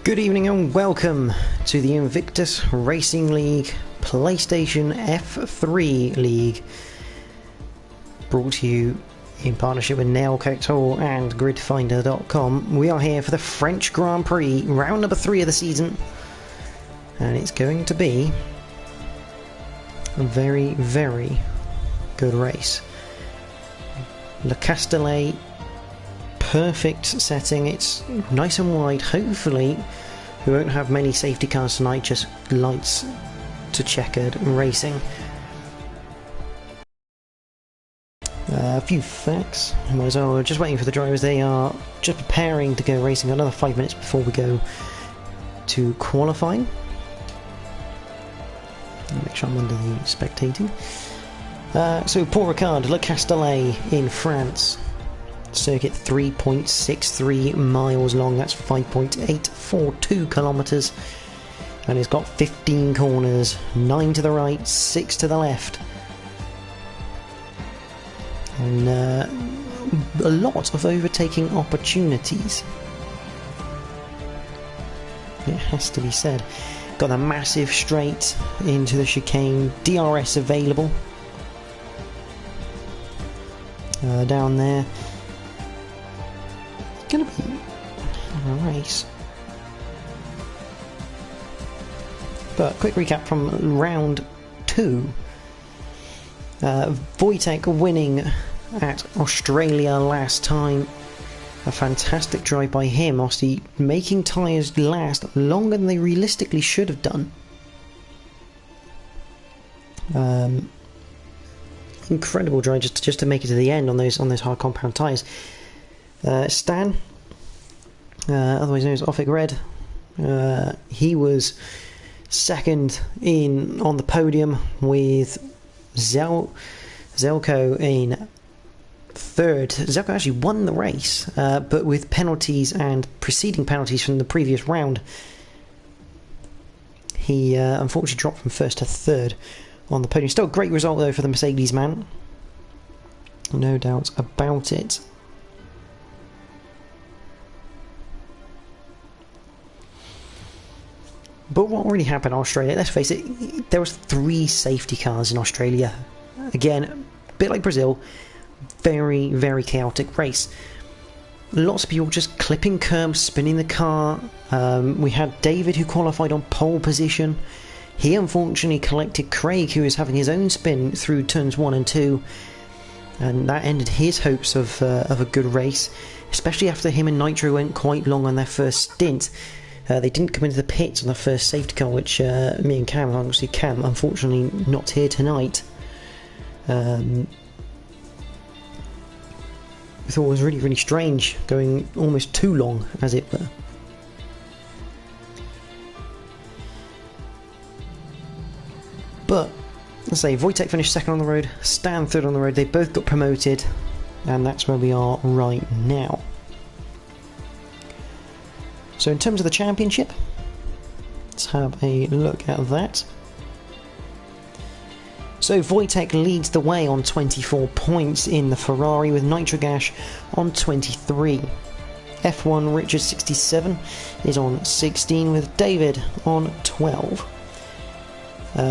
Good evening and welcome to the Invictus Racing League PlayStation F3 League, brought to you in partnership with Nailcoctor and Gridfinder.com. We are here for the French Grand Prix, round number 3 of the season, and it's going to be a very, very good race. Le Castellet, perfect setting, it's nice and wide. Hopefully we won't have many safety cars tonight, just lights to checkered racing. A few facts. So we're just waiting for the drivers. They are just preparing to go racing another 5 minutes before we go to qualifying. Make sure I'm under the spectating. So Paul Ricard, Le Castellet in France. Circuit 3.63 miles long, that's 5.842 kilometres, and it's got 15 corners, 9 to the right, 6 to the left, and a lot of overtaking opportunities, it has to be said. Got a massive straight into the chicane, DRS available down there. Gonna be a race. But quick recap from round 2. Wojtek winning at Australia last time. A fantastic drive by him. Aussie making tyres last longer than they realistically should have done. Incredible drive just to make it to the end on those hard compound tyres. Stan, otherwise known as Offic Red, he was second on the podium, with Zelko in third. Zelko actually won the race, but with penalties and preceding penalties from the previous round, he unfortunately dropped from first to third on the podium. Still a great result though for the Mercedes man, no doubt about it. But what really happened in Australia, let's face it, there was 3 safety cars in Australia. Again, a bit like Brazil, very, very chaotic race. Lots of people just clipping curbs, spinning the car. We had David, who qualified on pole position. He unfortunately collected Craig, who was having his own spin through turns 1 and 2. And that ended his hopes of a good race, especially after him and Nitro went quite long on their first stint. They didn't come into the pits on the first safety car, which me and Cam, obviously Cam, unfortunately not here tonight. We thought it was really, really strange, going almost too long, as it were. But, let's say, Wojtek finished second on the road, Stan third on the road, they both got promoted, and that's where we are right now. So in terms of the championship, let's have a look at that. So Wojtek leads the way on 24 points in the Ferrari, with Nitrogash on 23. F1 Richard 67 is on 16, with David on 12.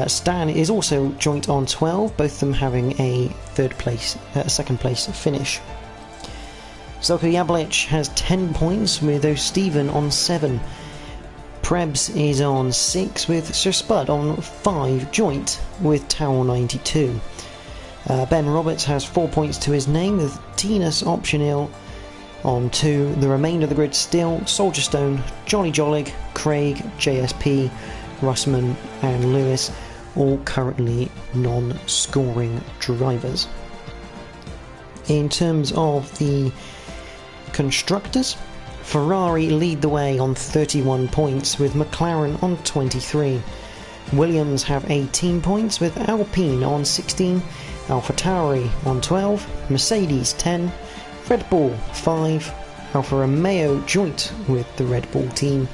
Stan is also joint on 12, both of them having a second place finish. Zelko Jablic has 10 points, with O'Steven on 7. Prebz is on 6, with Sir Spud on 5, joint with Towel 92. Ben Roberts has 4 points to his name, with Tinus Optionil on 2. The remainder of the grid still Soldier Stone, Jolly Jollig, Craig, JSP, Russman and Lewis, all currently non-scoring drivers. In terms of the constructors, Ferrari lead the way on 31 points, with McLaren on 23. Williams have 18 points, with Alpine on 16, AlphaTauri on 12, Mercedes 10, Red Bull 5, Alfa Romeo joint with the Red Bull team,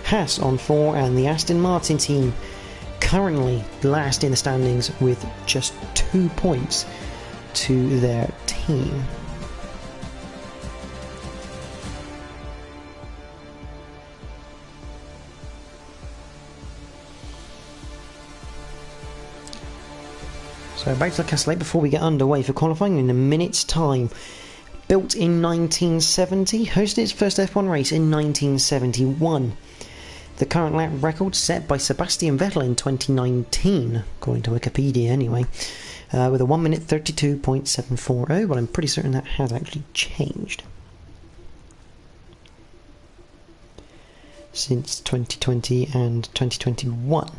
Haas on 4, and the Aston Martin team currently last in the standings with just 2 points to their team. So back to the Castle before we get underway for qualifying in a minute's time. Built in 1970, hosted its first F1 race in 1971. The current lap record set by Sebastian Vettel in 2019, according to Wikipedia anyway, with a 1 minute 32.740, but I'm pretty certain that has actually changed since 2020 and 2021.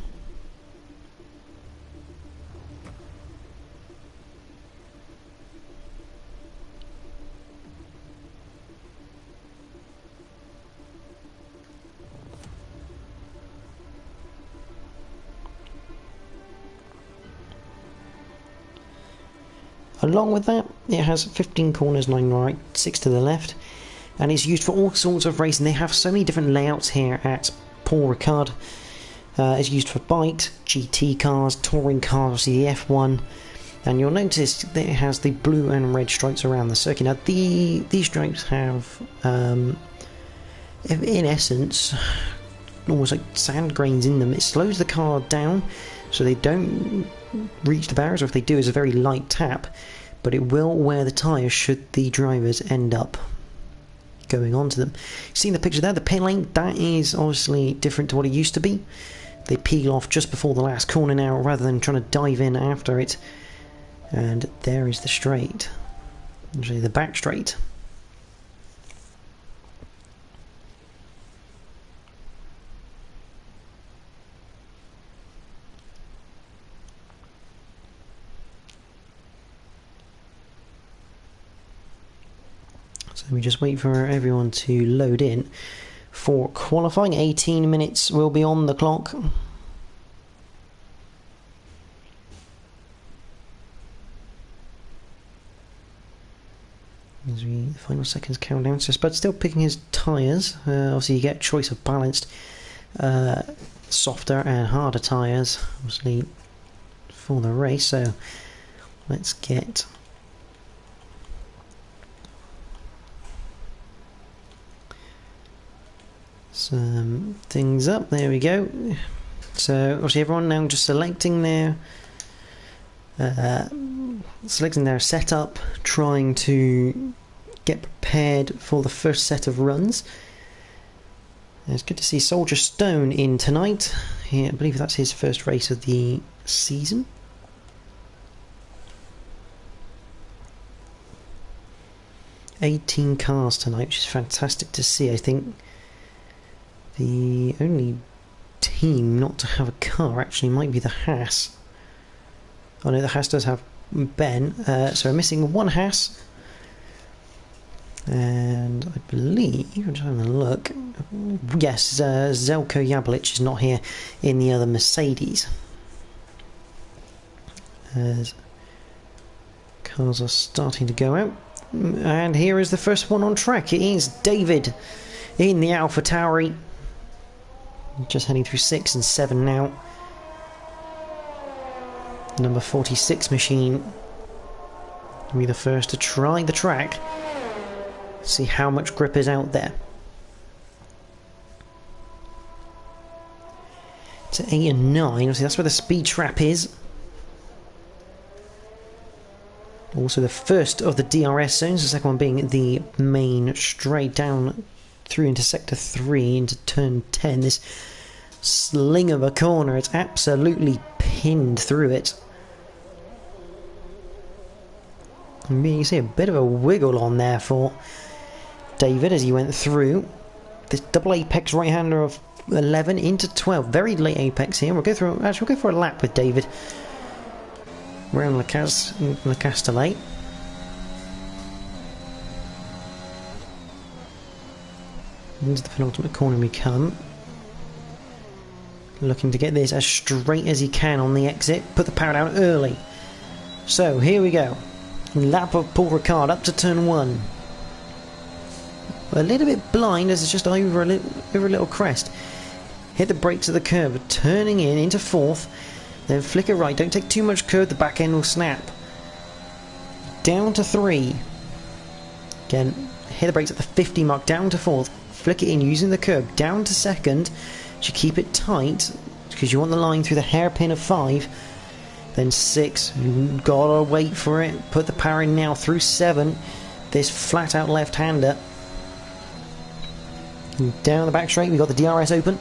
Along with that, it has 15 corners, 9 right, 6 to the left, and it's used for all sorts of racing. They have so many different layouts here at Paul Ricard. It's used for bike, GT cars, touring cars, obviously the F1, and you'll notice that it has the blue and red stripes around the circuit. Now these stripes have, in essence, almost like sand grains in them. It slows the car down so they don't reach the barriers, or if they do, it's a very light tap, but it will wear the tyres should the drivers end up going onto them. Seeing the picture there, the pit lane, that is obviously different to what it used to be. They peel off just before the last corner now, rather than trying to dive in after it. And there is the straight, actually the back straight. So we just wait for everyone to load in for qualifying. 18 minutes will be on the clock. As the final seconds count down, so Spud's still picking his tyres. Obviously you get a choice of balanced, softer and harder tyres, obviously, for the race. So let's get some things up. There we go. So obviously everyone now just selecting their setup, trying to get prepared for the first set of runs. It's good to see Soldier Stone in tonight. I believe that's his first race of the season. "18 cars tonight, which is fantastic to see. I think the only team not to have a car actually might be the Haas. Oh no, the Haas does have Ben, so we're missing one Haas, and I believe, I'm just having a look, yes, Zelko Jablic is not here in the other Mercedes, as cars are starting to go out. And here is the first one on track. It is David in the Alpha Tauri, just heading through 6 and 7 now. Number 46 machine will be the first to try the track, see how much grip is out there. To 8 and 9, see, that's where the speed trap is. Also the first of the DRS zones, the second one being the main straight down through into sector 3 into turn 10. This sling of a corner, it's absolutely pinned through it. And you see a bit of a wiggle on there for David as he went through this double apex right-hander of 11 into 12. Very late apex here. We'll go through. Actually, we'll go for a lap with David around Le Castellet. Into the penultimate corner we come. Looking to get this as straight as he can on the exit. Put the power down early. So here we go. Lap of Paul Ricard up to turn 1. A little bit blind as it's just over a little crest. Hit the brakes at the curve, turning in into 4th. Then flick it right. Don't take too much curve, the back end will snap. Down to 3. Again, hit the brakes at the 50 mark, down to 4th. Flick it in using the curve, down to 2nd. You keep it tight because you want the line through the hairpin of 5. then 6. Gotta wait for it. Put the power in now through 7. This flat out left-hander. Down the back straight, we got the DRS open.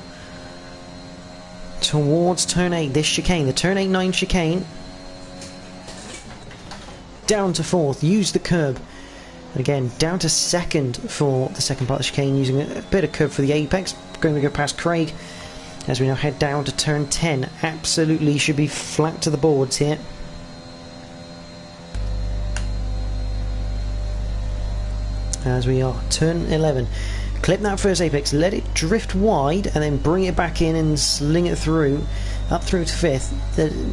Towards turn 8, this chicane, the turn 8-9 chicane. Down to 4th, use the curb. Again, down to 2nd for the second part of the chicane, using a bit of curb for the apex. Going to go past Craig as we now head down to turn 10. Absolutely should be flat to the boards here. As we are, turn 11. Clip that first apex, let it drift wide, and then bring it back in and sling it through, up through to 5th.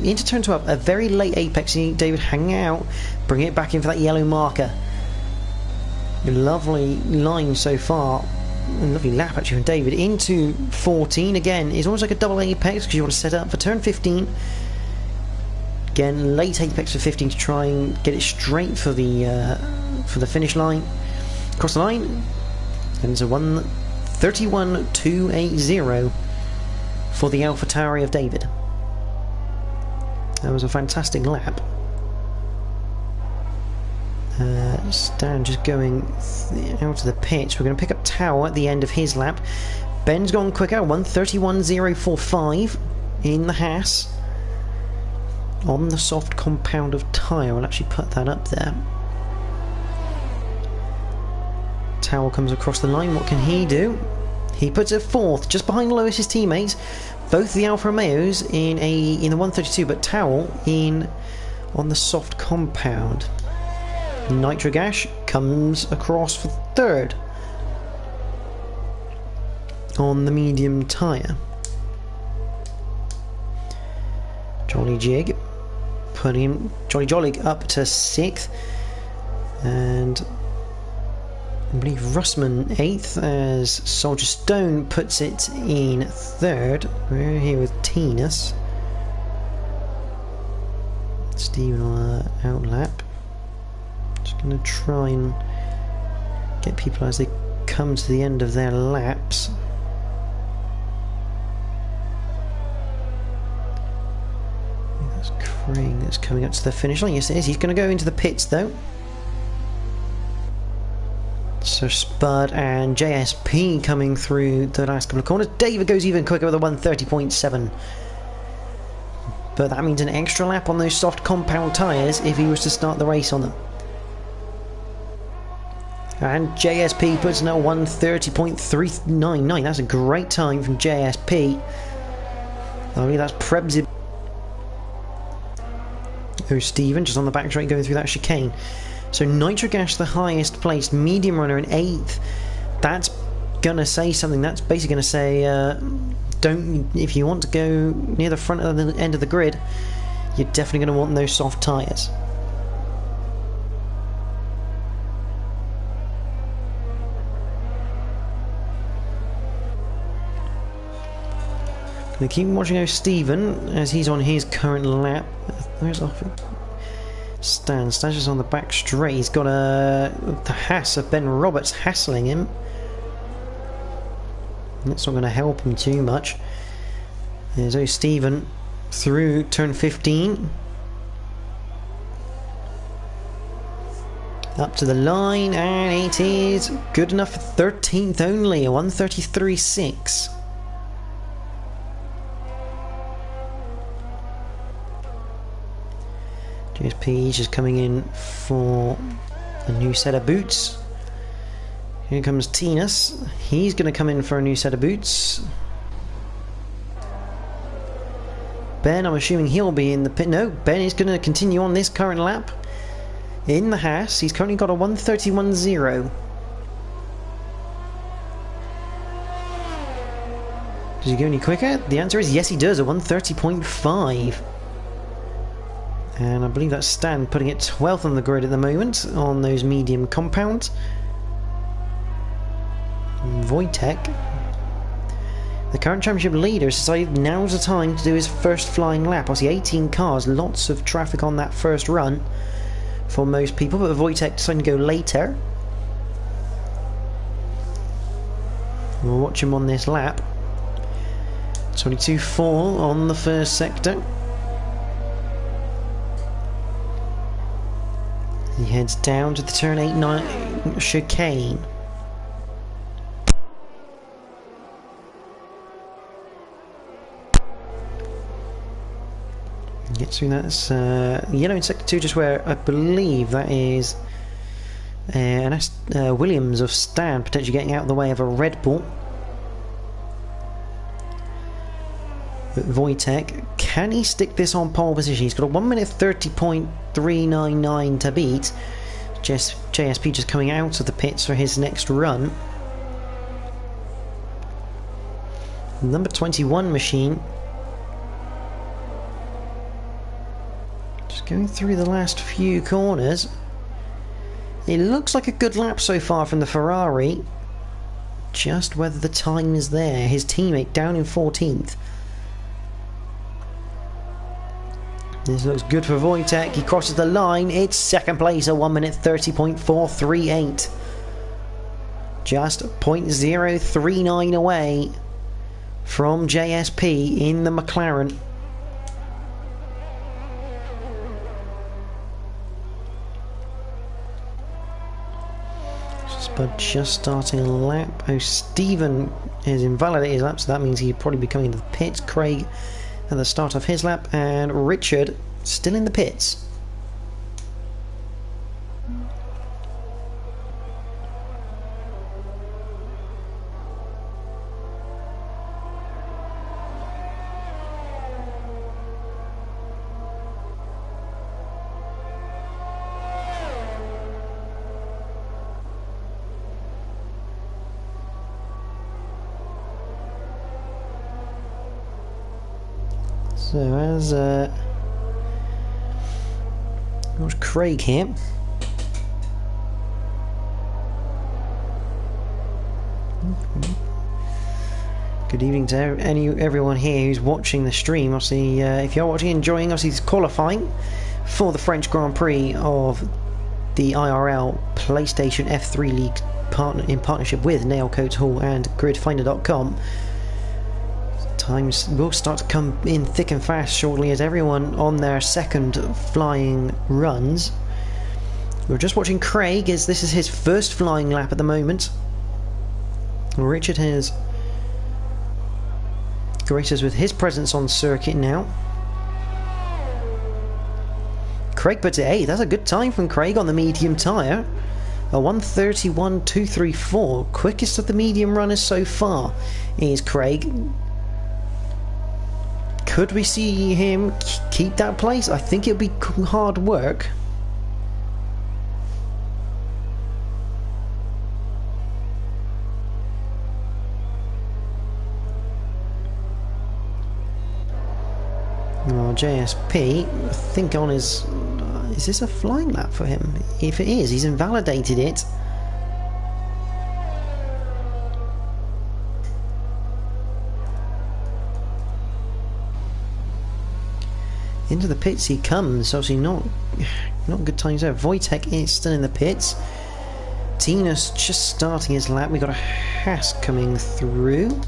Into turn 12, a very late apex. You need David hanging out, bring it back in for that yellow marker. Lovely line so far. Lovely lap actually from David. Into 14 again. It's almost like a double apex because you want to set up for turn 15. Again, late apex for 15 to try and get it straight for the finish line. Across the line. And it's a 1:31.280 for the AlphaTauri of David. That was a fantastic lap. Stan just going out of the pitch. We're going to pick up Tower at the end of his lap. Ben's gone quicker, 1:31.045 in the Haas. On the soft compound of tyre. I'll actually put that up there. Tower comes across the line. What can he do? He puts it 4th, just behind Lewis's teammates. Both the Alfa Romeos in the 132, but Tower on the soft compound. Nitrogash comes across for 3rd on the medium tyre. Jolly Jig putting Jolly Jolly up to 6th, and I believe Russman 8th as Soldier Stone puts it in 3rd. We're here with Tinus. Stephen on outlap. Just going to try and get people as they come to the end of their laps. That's Craig that's coming up to the finish line. Yes, it is. He's going to go into the pits though. So Spud and JSP coming through the last couple of corners. David goes even quicker with a 1:30.7. But that means an extra lap on those soft compound tyres if he was to start the race on them. And JSP puts in a 1:30.399. That's a great time from JSP. I believe that's Prebzib. Oh, Stephen just on the back straight going through that chicane. So Nitrogash, the highest placed medium runner in 8th. That's gonna say something. That's basically gonna say, if you want to go near the front of the end of the grid, you're definitely gonna want those soft tyres. Gonna keep watching Stephen as he's on his current lap. Where's off? Stan's just on the back straight. He's got the Haas of Ben Roberts hassling him. That's not going to help him too much. There's Stephen through turn 15. Up to the line, and it is good enough for 13th only, a 1:33.6. JSP just coming in for a new set of boots. Here comes Tinus. He's going to come in for a new set of boots. Ben, I'm assuming he'll be in the pit. No, Ben is going to continue on this current lap in the Haas. He's currently got a 1:31.0. Does he go any quicker? The answer is yes, he does, a 1:30.5. And I believe that's Stan putting it 12th on the grid at the moment on those medium compounds. Wojtek, the current championship leader, has decided now's the time to do his first flying lap. Obviously 18 cars, lots of traffic on that first run for most people, but Wojtek decided to go later. We'll watch him on this lap. 22.4 on the first sector. He heads down to the turn 8-9 chicane. Gets through that. Yellow in sector 2, just where I believe that is Williams of Stan, potentially getting out of the way of a Red Bull. But Wojtek, can he stick this on pole position? He's got a 1 minute 30.399 to beat. JSP just coming out of the pits for his next run. Number 21 machine. Just going through the last few corners. It looks like a good lap so far from the Ferrari. Just whether the time is there. His teammate down in 14th. This looks good for Wojtek. He crosses the line. It's second place at 1 minute 30.438. Just 0.039 away from JSP in the McLaren. But just starting a lap. Oh, Stephen is invalidated his lap, so that means he'd probably be coming into the pits. Craig at the start of his lap, and Richard still in the pits. So as what's Craig here? Good evening to everyone here who's watching the stream. Obviously, if you're watching, enjoying, obviously it's qualifying for the French Grand Prix of the IRL PlayStation F3 League in partnership with Nailcoat Hall and GridFinder.com. Times will start to come in thick and fast shortly as everyone on their second flying runs. We're just watching Craig as this is his first flying lap at the moment. Richard has graced us with his presence on circuit now. Craig puts it 8. That's a good time from Craig on the medium tyre. A 1:31.234, quickest of the medium runners so far is Craig. Could we see him keep that place? I think it'll be hard work. Oh, JSP, I think on his... is this a flying lap for him? If it is, he's invalidated it. Into the pits he comes. Obviously not good times there. Wojtek is still in the pits. Tina's just starting his lap. We got a Haas coming through.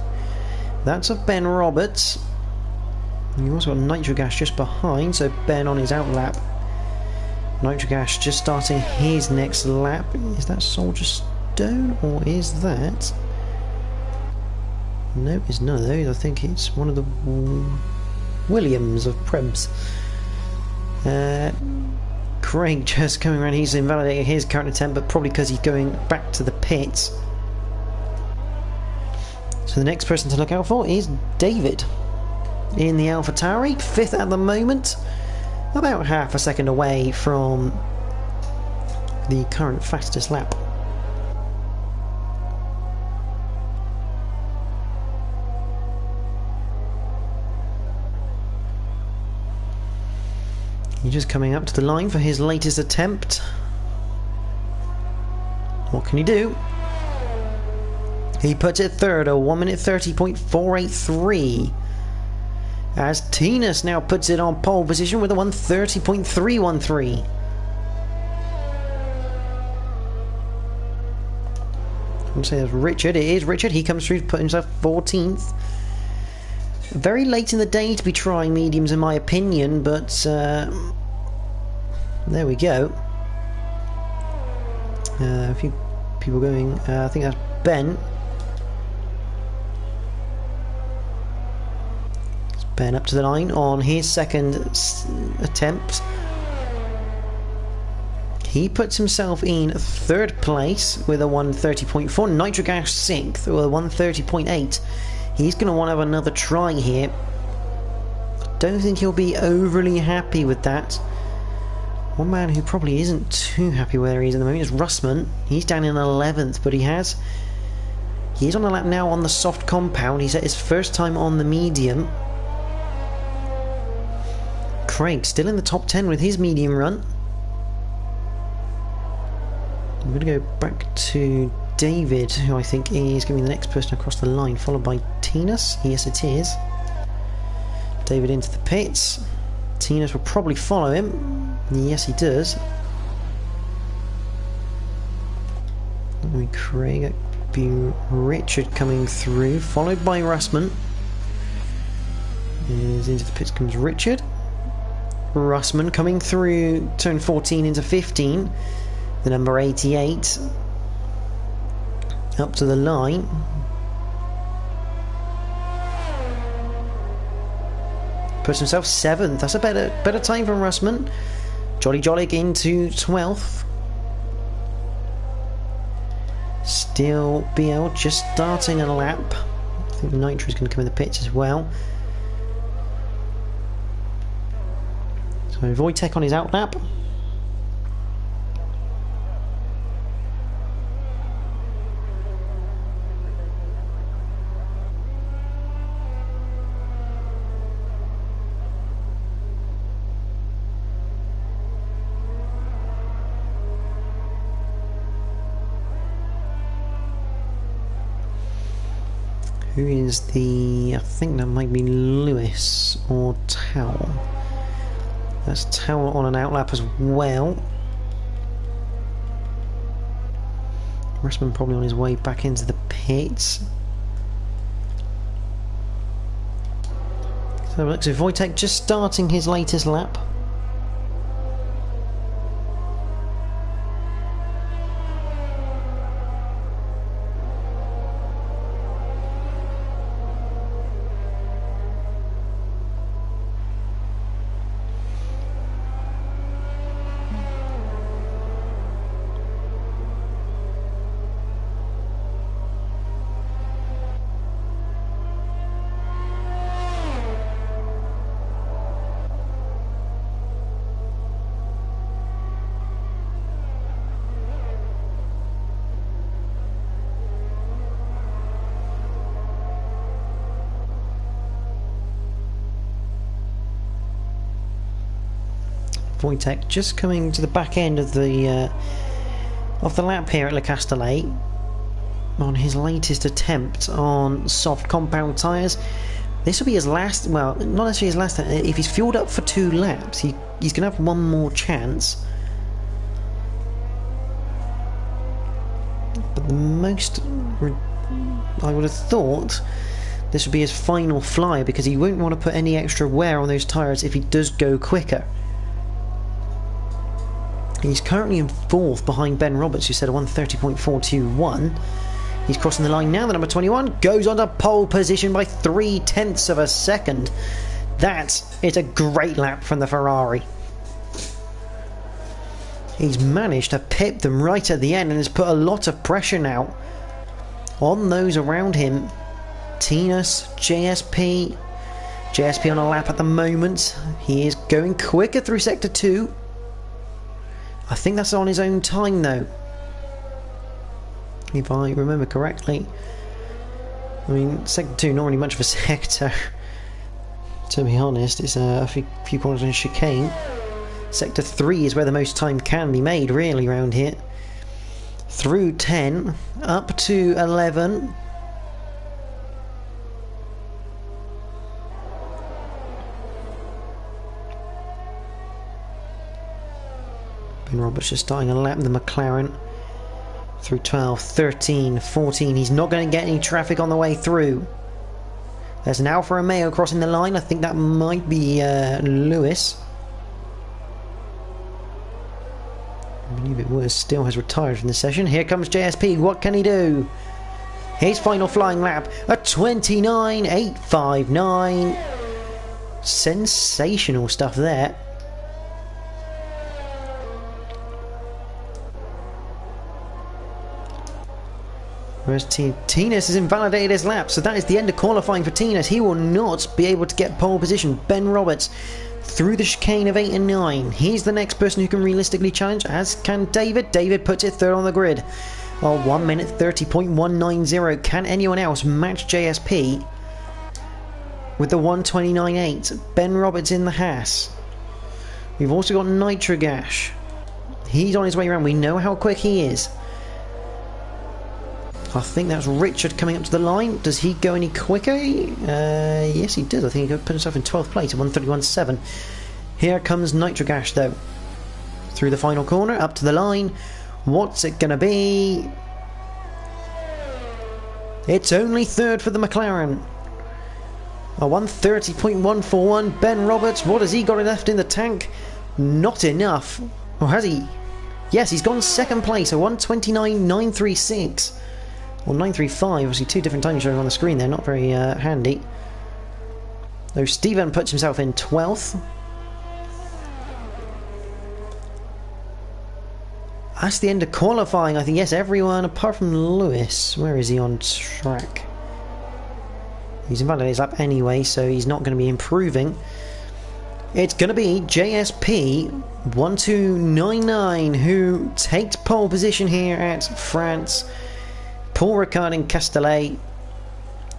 That's of Ben Roberts. You've also got Nitrogas just behind, so Ben on his out lap. Nitrogas just starting his next lap. Is that Soldier Stone or is that... no, it's none of those. I think it's one of the Williams of Prebz. Craig just coming around. He's invalidated his current attempt, but probably because he's going back to the pits. So the next person to look out for is David in the AlphaTauri, 5th at the moment, about half a second away from the current fastest lap. He's just coming up to the line for his latest attempt. What can he do? He puts it third, a 1 minute 30.483. As Tinas now puts it on pole position with a 1:30.313. I'm going to say that's Richard. It is Richard. He comes through to put himself 14th. Very late in the day to be trying mediums in my opinion, but there we go. A few people going. I think that's Ben. It's Ben up to the line on his second attempt. He puts himself in third place with a 130.4. Nitrogash 6th with a 130.8. He's going to want to have another try here. I don't think he'll be overly happy with that. One man who probably isn't too happy where he is at the moment is Russman. He's down in 11th, but he's on a lap now on the soft compound. He's at his first time on the medium. Craig still in the top 10 with his medium run. I'm going to go back to David, who I think is going to be the next person across the line, followed by Tinas. Yes, it is. David into the pits. Tinas will probably follow him. Yes, he does. Craig, be Richard coming through, followed by Russman. Into the pits comes Richard. Russman coming through turn 14 into 15. The number 88 up to the line. Puts himself 7th. That's a better time from Russman. Jolly Jolly into 12th. Still BL just starting a lap. I think Nitro is going to come in the pits as well. So Wojtek on his out lap. Who is the... I think that might be Lewis or Towel. That's Towel on an outlap as well. Russman probably on his way back into the pits. So Wojtek just starting his latest lap. Wojtek just coming to the back end of the lap here at Le Castellet on his latest attempt on soft compound tyres. This will be his last, well, not necessarily his last. If he's fueled up for 2 laps, he's going to have one more chance. But the most, I would have thought, this would be his final fly, because he won't want to put any extra wear on those tyres if he does go quicker. He's currently in 4th behind Ben Roberts, who said a 130.421. He's crossing the line now. The number 21 goes on to pole position by 0.3 of a second. That is a great lap from the Ferrari. He's managed to pip them right at the end and has put a lot of pressure now on those around him. Tinas, JSP. JSP on a lap at the moment. He is going quicker through Sector 2. I think that's on his own time though, if I remember correctly. I mean, Sector 2 not really much of a sector, to be honest. It's a few corners in chicane. Sector 3 is where the most time can be made really around here. Through 10, up to 11. Roberts just starting a lap, the McLaren through 12, 13, 14. He's not going to get any traffic on the way through. There's an Alfa Romeo crossing the line. I think that might be Lewis. believe it was, still has retired from the session. Here comes JSP, what can he do? His final flying lap, a 29.859. Sensational stuff there. Whereas Tinas has invalidated his lap, so that is the end of qualifying for Tinas. He will not be able to get pole position. Ben Roberts through the chicane of 8 and 9. He's the next person who can realistically challenge, as can David. David puts it third on the grid. Oh, 1 minute 30.190. Can anyone else match JSP with the 129.8? Ben Roberts in the Haas. We've also got Nitrogash. He's on his way around. We know how quick he is. I think that's Richard coming up to the line. Does he go any quicker? Yes, he does. I think he could put himself in 12th place at 131.7. Here comes Nitrogash, though. Through the final corner, up to the line. What's it going to be? It's only third for the McLaren. A 130.141. Ben Roberts, what has he got left in the tank? Not enough. Or has he? Yes, he's gone second place, a 129.936. Or 935, obviously two different times showing on the screen there, not very handy. Though Stephen puts himself in 12th. That's the end of qualifying, I think. Yes, everyone apart from Lewis. Where is he on track? He's invalidated his lap anyway, so he's not going to be improving. It's going to be JSP 1299 who takes pole position here at France. Paul Ricard in Castellet,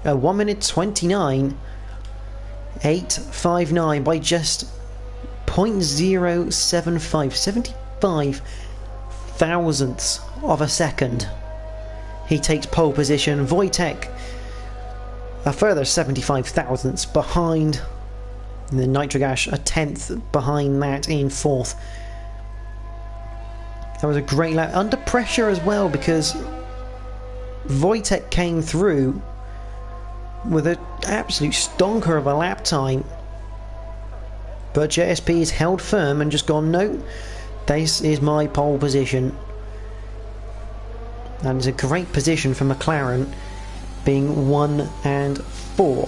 1 minute 29.859 by just 0.075, 75 thousandths of a second. He takes pole position. Wojtek a further 75 thousandths behind. And then Nitrogash a tenth behind that in fourth. That was a great lap. Under pressure as well, because Wojtek came through with an absolute stonker of a lap time, but JSP has held firm and just gone, no, this is my pole position. And it's a great position for McLaren, being 1 and 4.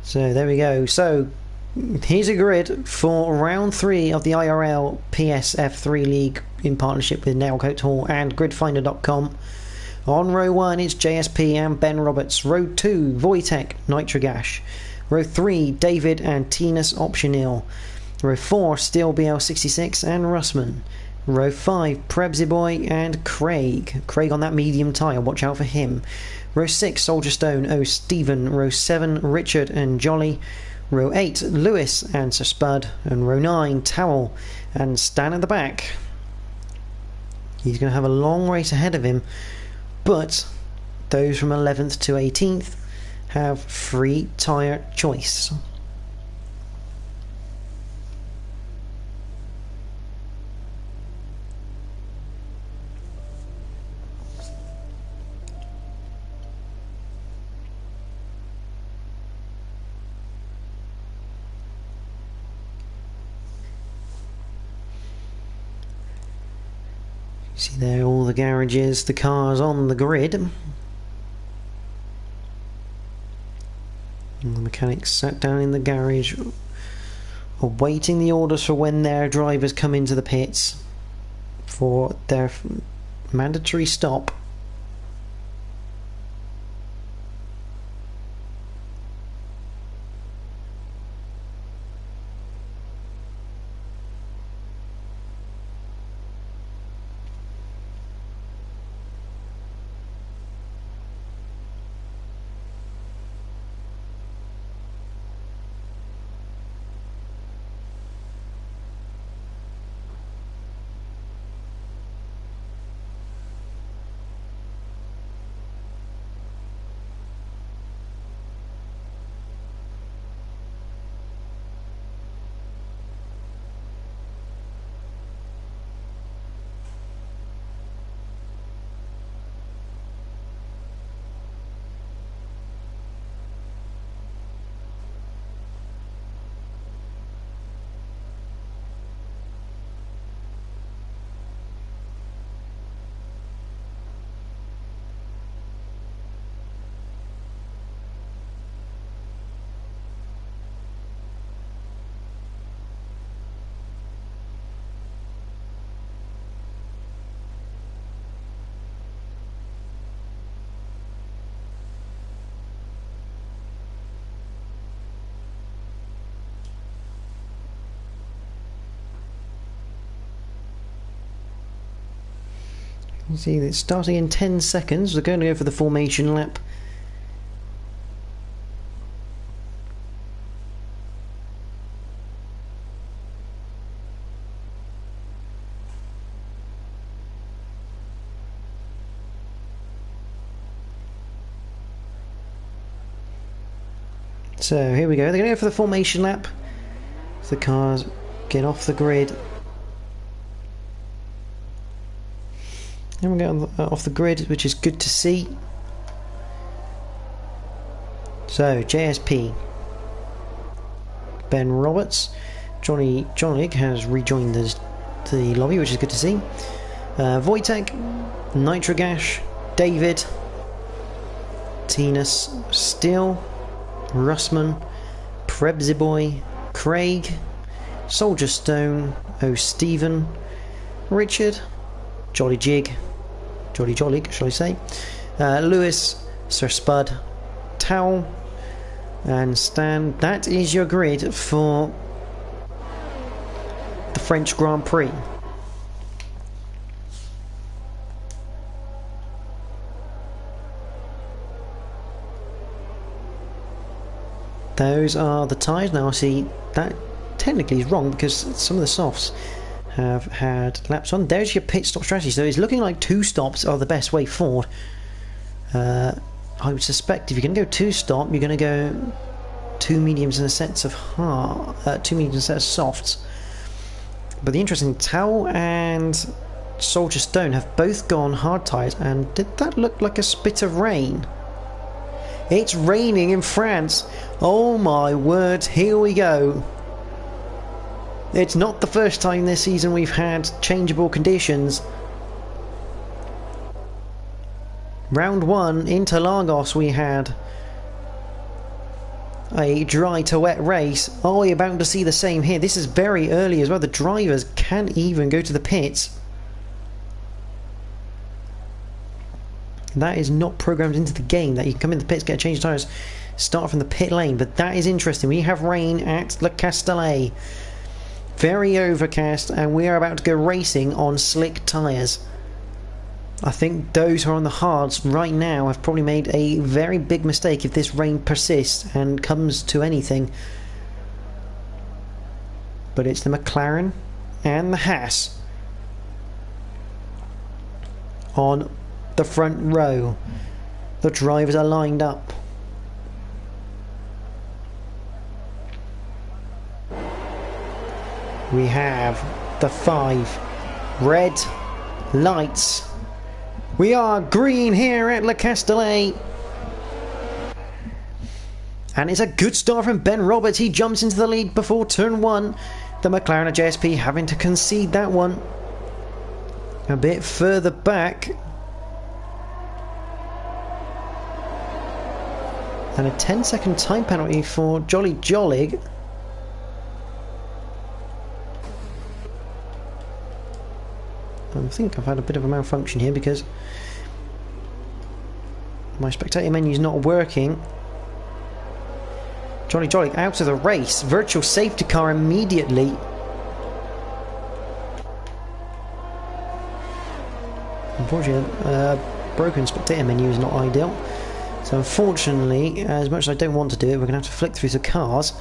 So there we go. So here's a grid for round 3 of the IRL PS F3 League in partnership with Nailcoat Hall and gridfinder.com. On row 1 it's JSP and Ben Roberts. Row 2 Wojtek, Nitrogash. Row 3 David and Tinas Optional. Row 4 Steel BL66 and Russman. Row 5 Prebsy Boy and Craig. Craig on that medium tyre, watch out for him. Row 6 Soldier Stone, oh Stephen. Row 7 Richard and Jolly. Row 8 Lewis and Sir Spud. And row 9 Towel and Stan at the back. He's going to have a long race ahead of him, but those from 11th to 18th have free tyre choice. See there all the garages, the cars on the grid. And the mechanics sat down in the garage awaiting the orders for when their drivers come into the pits for their mandatory stop. You see, it's starting in 10 seconds. We're going to go for the formation lap. So here we go. They're going to go for the formation lap. The cars get off the grid. And we're going off the grid, which is good to see. So JSP, Ben Roberts, Johnny Jonig has rejoined the lobby, which is good to see. Wojtek, Nitrogash, David, Tinus, Steele, Russman, Prebziboy, Craig, Soldier Stone, O'Stephen, Richard, Jolly Jollig, shall I say, Lewis, Sir Spud, Towel, and Stan. That is your grid for the French Grand Prix. Those are the tyres. Now I see that technically is wrong because some of the softs have had laps on. There's your pit stop strategy. So it's looking like 2 stops are the best way forward. I would suspect if you're going to go 2 stop, you're going to go 2 mediums and a sets of 2 mediums and a set of softs. But the interesting, Towel and Soldier Stone have both gone hard tyres. And did that look like a spit of rain? It's raining in France. Oh my word, here we go. It's not the first time this season we've had changeable conditions. Round 1, Interlagos, we had a dry to wet race. Oh, you're bound to see the same here. This is very early as well. The drivers can't even go to the pits. That is not programmed into the game, that you can come in the pits, get a change of tyres, start from the pit lane. But that is interesting. We have rain at Le Castellet. Very overcast, and we are about to go racing on slick tyres. I think those who are on the hards right now have probably made a very big mistake if this rain persists and comes to anything. But it's the McLaren and the Haas on the front row. The drivers are lined up. We have the 5 red lights. We are green here at Le Castellet. And it's a good start from Ben Roberts. He jumps into the lead before turn 1. The McLaren at JSP having to concede that one. A bit further back. And a 10-second time penalty for Jolly Jollig. I think I've had a bit of a malfunction here because my spectator menu is not working. Jolly Jollig out of the race. Virtual safety car immediately. Unfortunately, broken spectator menu is not ideal. So unfortunately, as much as I don't want to do it, we're going to have to flick through the cars.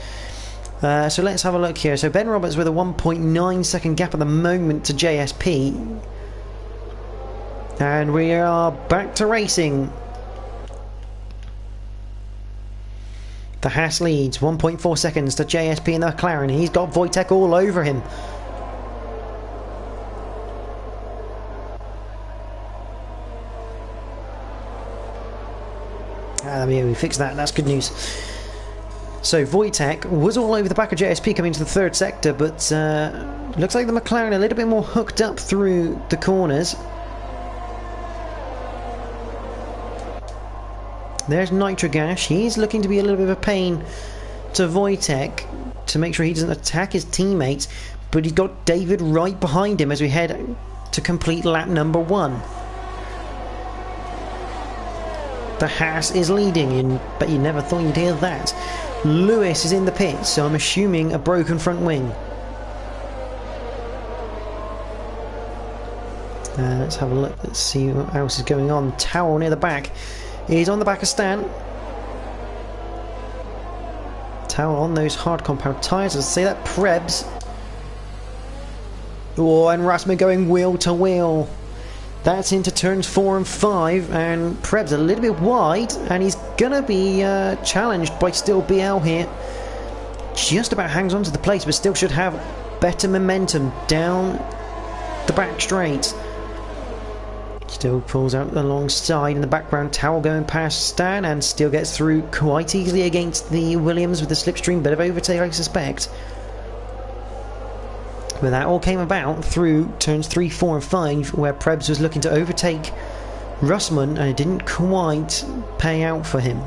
So let's have a look here. So Ben Roberts with a 1.9 second gap at the moment to JSP. And we are back to racing. The Haas leads 1.4 seconds to JSP and the McLaren. He's got Wojtek all over him. We fixed that. That's good news. So Wojtek was all over the back of JSP coming into the 3rd sector, but looks like the McLaren a little bit more hooked up through the corners. There's Nitrogash. He's looking to be a little bit of a pain to Wojtek to make sure he doesn't attack his teammates, but he's got David right behind him as we head to complete lap number 1. The Haas is leading, but you never thought you'd hear that. Lewis is in the pits, so I'm assuming a broken front wing. Let's have a look. Let's see what else is going on. Towel near the back. He's on the back of Stan. Towel on those hard compound tyres. Let's say that Prebz. Oh, and Rasmus going wheel to wheel. That's into turns 4 and 5, and Prebz a little bit wide, and he's gonna be challenged by still BL here. Just about hangs on to the place, but still should have better momentum down the back straight. Still pulls out alongside in the background. Towel going past Stan and still gets through quite easily against the Williams with the slipstream. Bit of overtake, I suspect. But that all came about through turns 3, 4 and 5, where Prebz was looking to overtake Russman and it didn't quite pay out for him.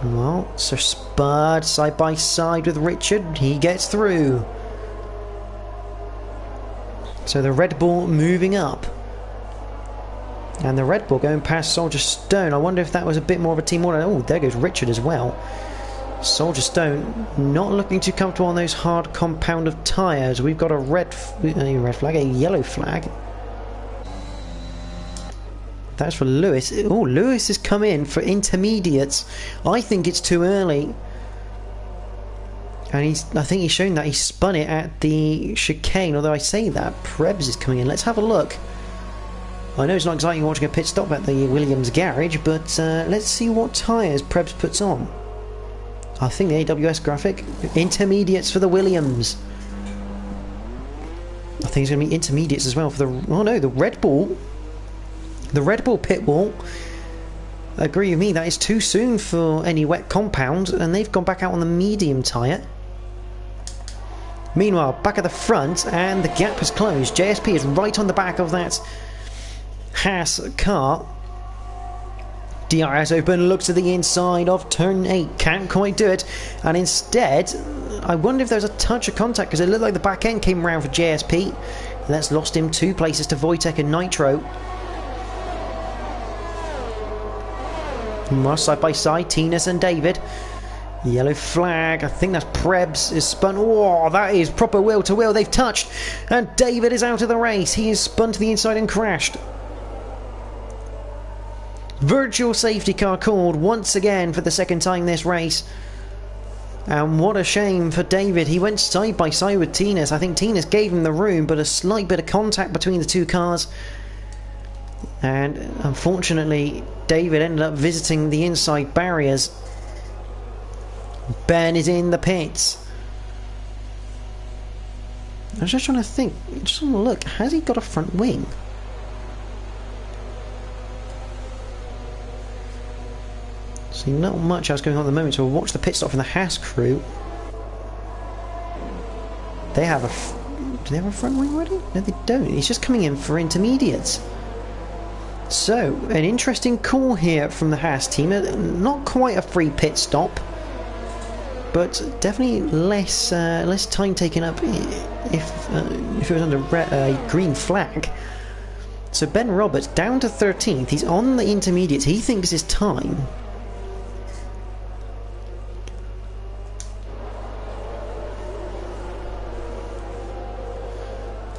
Well, Sir Spud side by side with Richard. He gets through. So the Red Bull moving up. And the Red Bull going past Soldier Stone. I wonder if that was a bit more of a team order. Oh, there goes Richard as well. Soldier Stone not looking too comfortable on those hard compound of tyres. We've got a red flag, a yellow flag. That's for Lewis. Oh, Lewis has come in for intermediates. I think it's too early. And I think he's shown that he spun it at the chicane. Although I say that, Prebz is coming in. Let's have a look. I know it's not exciting watching a pit stop at the Williams garage, but let's see what tyres Prebz puts on. I think the AWS graphic. Intermediates for the Williams. I think it's going to be intermediates as well for the... Oh no, the Red Bull. The Red Bull pit wall. Agree with me, that is too soon for any wet compound, and they've gone back out on the medium tyre. Meanwhile, back at the front, and the gap has closed. JSP is right on the back of that Haas car. DRS open, looks to the inside of turn 8, can't quite do it, and instead, I wonder if there's a touch of contact, because it looked like the back end came around for JSP, and that's lost him 2 places to Wojtek and Nitro. More side by side, Tinas and David. Yellow flag, I think that's Prebz is spun. Oh, that is proper wheel to wheel. They've touched, and David is out of the race. He is spun to the inside and crashed. Virtual safety car called once again for the second time this race. And what a shame for David. He went side by side with Tinas. I think Tinas gave him the room, but a slight bit of contact between the two cars. And unfortunately, David ended up visiting the inside barriers. Ben is in the pits. I was just trying to think, just want to look, has he got a front wing? See, not much else going on at the moment, so we'll watch the pit stop from the Haas crew. They have do they have a front wing already? No, they don't. He's just coming in for intermediates. So, an interesting call here from the Haas team. Not quite a free pit stop, but definitely less time taken up if it was under a green flag. So Ben Roberts down to 13th. He's on the intermediates. He thinks it's time.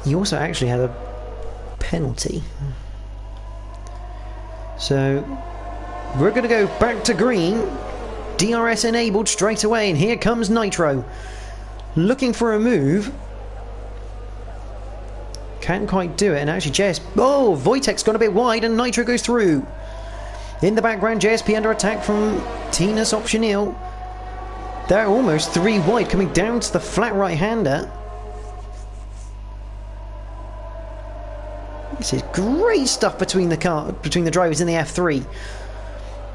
He also actually had a penalty. So we're going to go back to green. DRS enabled straight away, and here comes Nitro. Looking for a move. Can't quite do it, and actually oh, Wojtek's gone a bit wide, and Nitro goes through. In the background, JSP under attack from Tinas Optionil. They're almost 3 wide, coming down to the flat right-hander. This is great stuff between the drivers in the F3.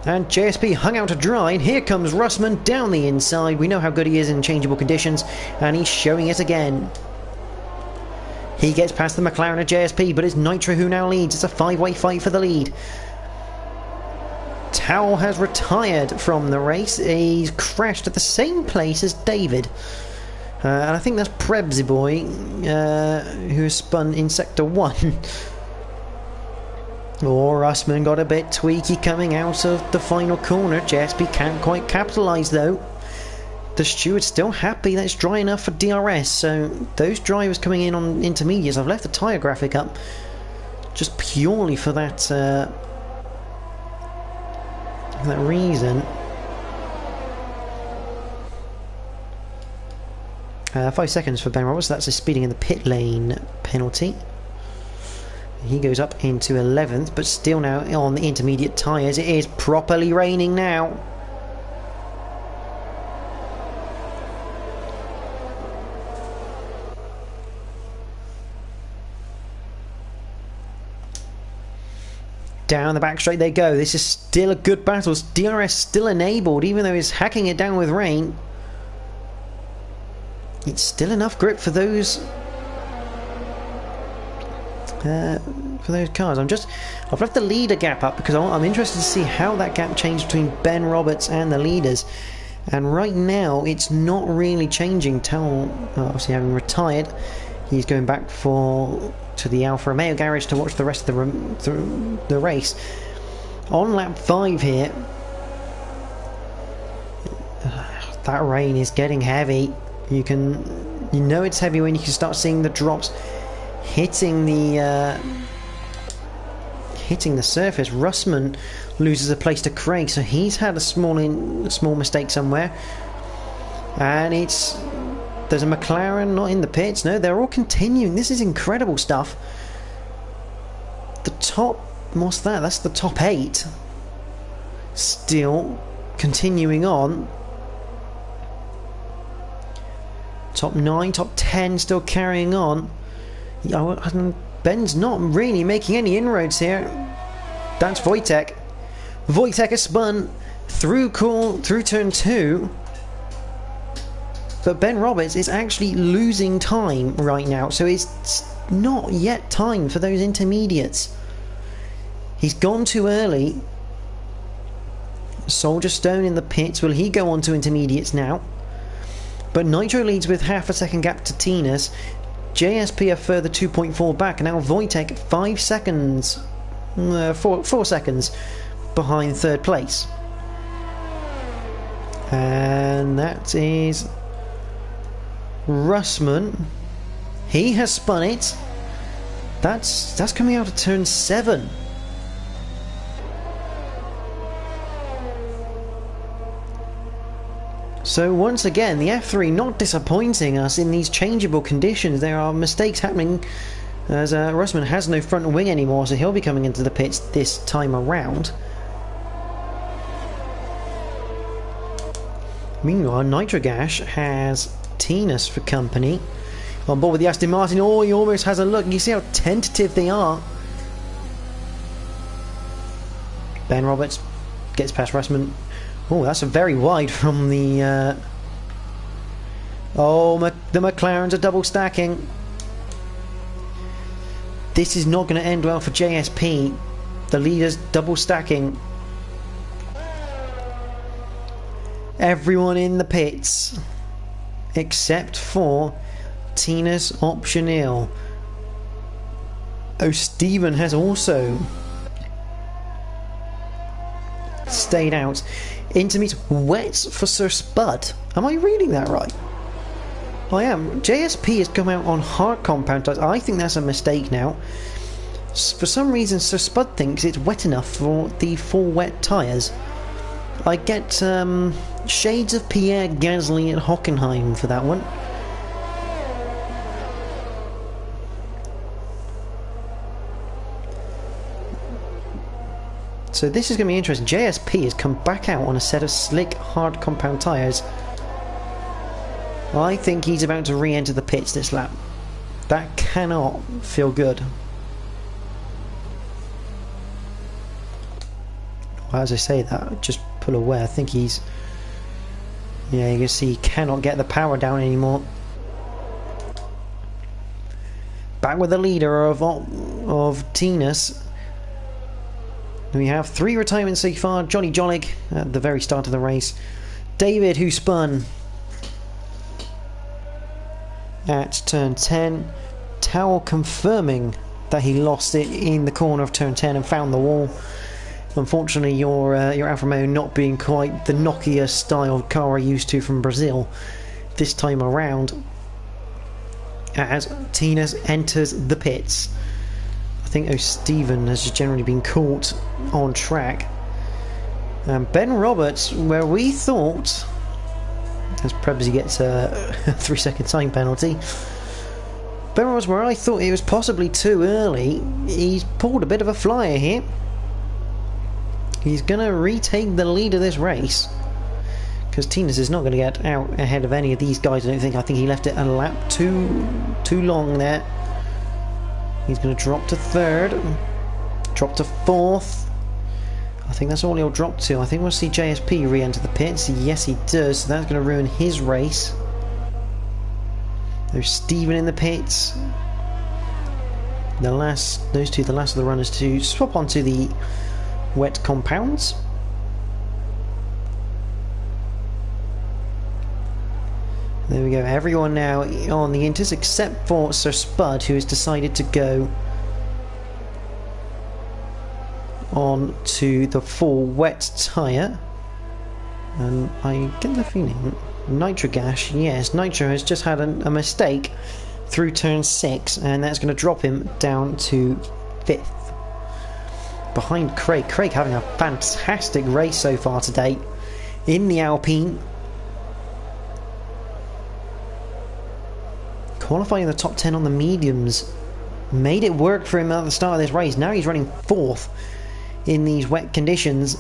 And JSP hung out to dry, and here comes Russman down the inside. We know how good he is in changeable conditions, and he's showing it again. He gets past the McLaren of JSP, but it's Nitro who now leads. It's a 5-way fight for the lead. Towel has retired from the race. He's crashed at the same place as David. And I think that's Prebzy Boy, who has spun in Sector 1. Oh, Russman got a bit tweaky coming out of the final corner. JSP can't quite capitalise though. the steward's still happy that it's dry enough for DRS, so those drivers coming in on intermediates, I've left the tyre graphic up just purely for that reason. 5 seconds for Ben Roberts, so that's a speeding in the pit lane penalty. He goes up into 11th, but still now on the intermediate tyres. It is properly raining now. Down the back straight they go. This is still a good battle. DRS still enabled, even though he's hacking it down with rain. It's still enough grip for those cars. I've left the leader gap up because I'm interested to see how that gap changed between Ben Roberts and the leaders. And right now, it's not really changing. Obviously having retired, he's going back to the Alfa Romeo garage to watch the rest of the race. On lap 5 here, that rain is getting heavy. You know it's heavy when you can start seeing the drops hitting the surface. Russman loses a place to Craig, so he's had a small mistake somewhere. And there's a McLaren not in the pits. No, they're all continuing. This is incredible stuff. The top, what's that? That's the top 8. Still continuing on. Top 9, top 10 still carrying on. Ben's not really making any inroads here. That's Wojtek. Wojtek has spun through turn 2. But Ben Roberts is actually losing time right now, so it's not yet time for those intermediates. He's gone too early. Soldier Stone in the pits. Will he go on to intermediates now? But Nitro leads with half a second gap to Tinas. JSP a further 2.4 back. Now Wojtek 5 seconds, 4 seconds behind third place. And that is Russman. He has spun it. That's coming out of turn 7. So once again, the F3 not disappointing us in these changeable conditions. There are mistakes happening as Russman has no front wing anymore, so he'll be coming into the pits this time around. Meanwhile, Nitrogash has Tinas for company. On board with the Aston Martin. Oh, he almost has a look. You see how tentative they are. Ben Roberts gets past Russman. Oh, that's a very wide from the... the McLarens are double stacking. This is not going to end well for JSP. The leaders double stacking. Everyone in the pits except for Tinas Optionil. Oh, Stephen has also stayed out. Intermediate wets for Sir Spud. Am I reading that right? I am. JSP has come out on hard compound tyres. I think that's a mistake now. For some reason, Sir Spud thinks it's wet enough for the full wet tyres. I get shades of Pierre Gasly at Hockenheim for that one. So this is going to be interesting. JSP has come back out on a set of slick, hard compound tyres. I think he's about to re-enter the pits this lap. That cannot feel good. Well, as I say that, just pull away. I think he's... Yeah, you can see he cannot get the power down anymore. Back with the leader of Tinas. We have 3 retirements so far. Johnny Jolig at the very start of the race. David, who spun at turn 10. Towel confirming that he lost it in the corner of turn 10 and found the wall. Unfortunately, your Alfa Romeo not being quite the Nokia style car we're used to from Brazil this time around, as Tina enters the pits. I think O'Steven has just generally been caught on track. And Ben Roberts, where we thought, as Prebsy gets a 3-second time penalty, Ben Roberts, where I thought it was possibly too early, he's pulled a bit of a flyer here. He's going to retake the lead of this race, because Tinas is not going to get out ahead of any of these guys, I don't think. I think he left it a lap too long there. He's going to drop to third, drop to fourth. I think that's all he'll drop to. I think we'll see JSP re-enter the pits. Yes, he does, so that's going to ruin his race. There's Steven in the pits. Those two, the last of the runners to swap onto the wet compounds. There we go, everyone now on the Inters except for Sir Spud, who has decided to go on to the full wet tyre. And I get the feeling Nitrogash, yes, Nitro has just had a mistake through turn 6, and that's going to drop him down to 5th. Behind Craig. Craig having a fantastic race so far today in the Alpine. Qualifying in the top 10 on the mediums. Made it work for him at the start of this race. Now he's running 4th in these wet conditions.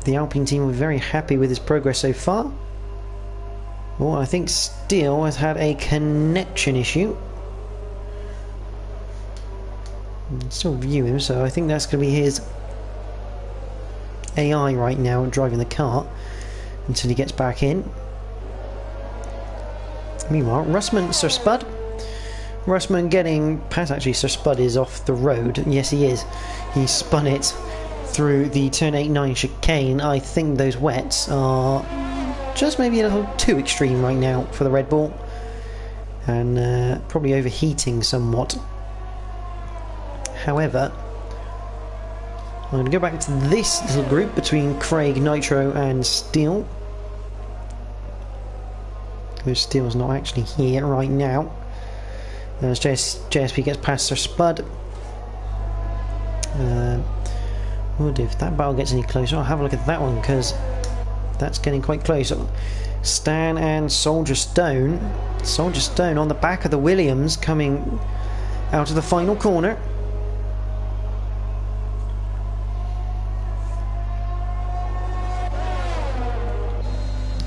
The Alpine team will be very happy with his progress so far. Well, I think Steele has had a connection issue. Still view him, so I think that's going to be his AI right now driving the car until he gets back in. Meanwhile, Russman, Sir Spud. Russman getting past, actually Sir Spud is off the road. Yes, he is. He spun it through the turn 8-9 chicane. I think those wets are just maybe a little too extreme right now for the Red Bull, and probably overheating somewhat. However, I'm going to go back to this little group between Craig, Nitro and Steele. Because Steele's not actually here right now. As JSP gets past Sir Spud. If that battle gets any closer, I'll have a look at that one, because that's getting quite close. Stan and Soldier Stone. Soldier Stone on the back of the Williams, coming out of the final corner.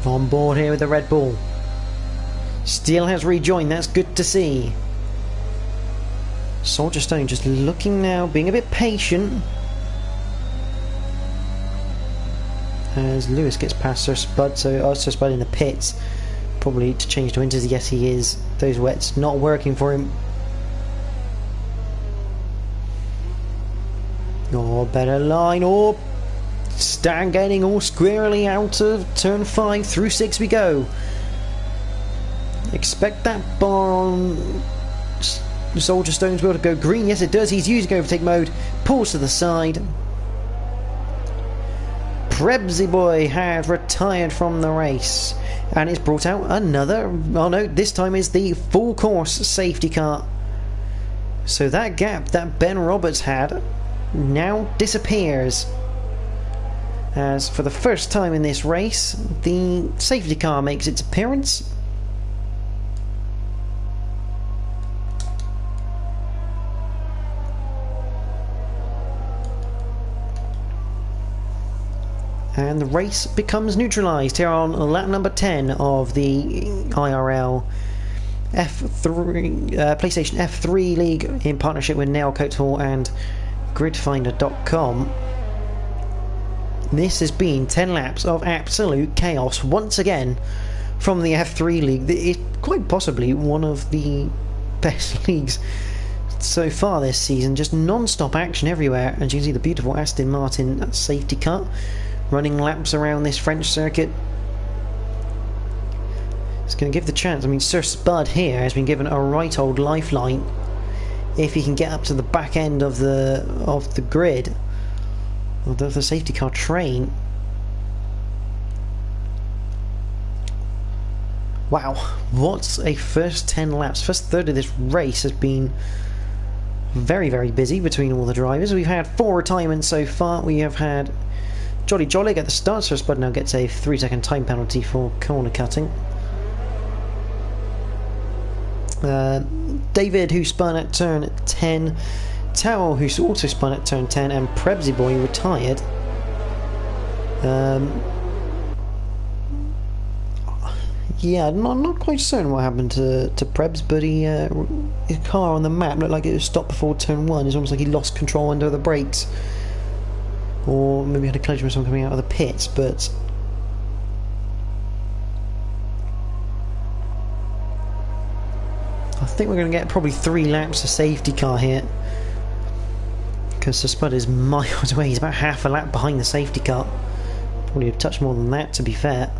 On board here with the Red Bull. Steele has rejoined, that's good to see. Soldier Stone just looking now, being a bit patient. As Lewis gets past Sir Spud, so Sir Spud in the pits. Probably to change to Inters, yes he is. Those wets not working for him. Oh, better line, oh! Stan getting all squarely out of turn 5, through 6 we go. Expect that bar on Soldier Stone's wheel to go green. Yes it does, he's using overtake mode. Pulls to the side. Prebsy Boy has retired from the race, and it's brought out another, oh no, this time is the full course safety car. So that gap that Ben Roberts had now disappears, as for the first time in this race the safety car makes its appearance. And the race becomes neutralised here on lap number 10 of the IRL F3 PlayStation F3 League in partnership with Nailcoat Hall and Gridfinder.com. This has been 10 laps of absolute chaos once again from the F3 League. It's quite possibly one of the best leagues so far this season. Just non-stop action everywhere, and you can see the beautiful Aston Martin safety car running laps around this French circuit. It's going to give the chance. I mean, Sir Spud here has been given a right old lifeline. If he can get up to the back end of the grid, Although the safety car train... Wow, what a first 10 laps. First third of this race has been very, very busy between all the drivers. We've had 4 retirements so far. We have had Jolly Jolly at the start, so Spud now gets a 3-second time penalty for corner cutting. David, who spun at turn 10, Tao, who also spun at turn 10, and Prebsy Boy retired. Yeah, not quite certain what happened to Prebs, but his car on the map looked like it was stopped before turn 1. It's almost like he lost control under the brakes. Or maybe had a collision with someone coming out of the pits, but... I think we're going to get probably 3 laps of safety car here. Because the Spud is miles away. He's about half a lap behind the safety car. Probably a touch more than that, to be fair.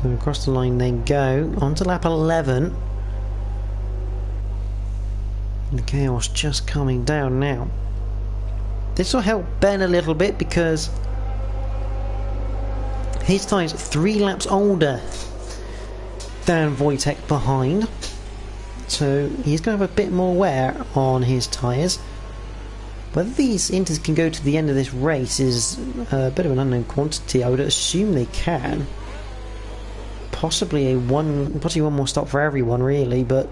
So across the line they go, on to lap 11. The chaos just coming down now. This will help Ben a little bit because his tyres 3 laps older than Wojtek behind. So he's going to have a bit more wear on his tyres. Whether these Inters can go to the end of this race is a bit of an unknown quantity. I would assume they can. Possibly one more stop for everyone, really, but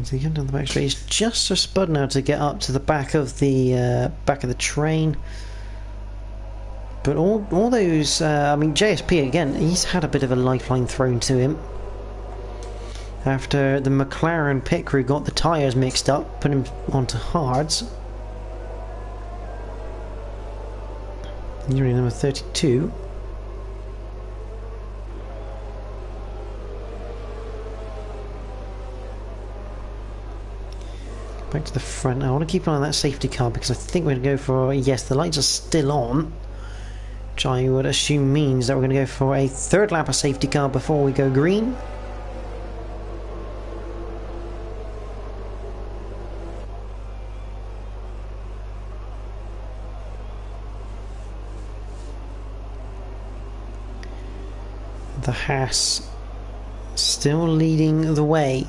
so you come down the back straight. It's just a Spud now to get up to the back of the train. But all those, I mean, JSP again, he's had a bit of a lifeline thrown to him after the McLaren pit crew got the tyres mixed up, put him onto hards. Injury number 32. Back to the front. I want to keep an eye on that safety car because I think we're going to go for... Yes, the lights are still on, which I would assume means that we're going to go for a 3rd lap of safety car before we go green. The Haas still leading the way.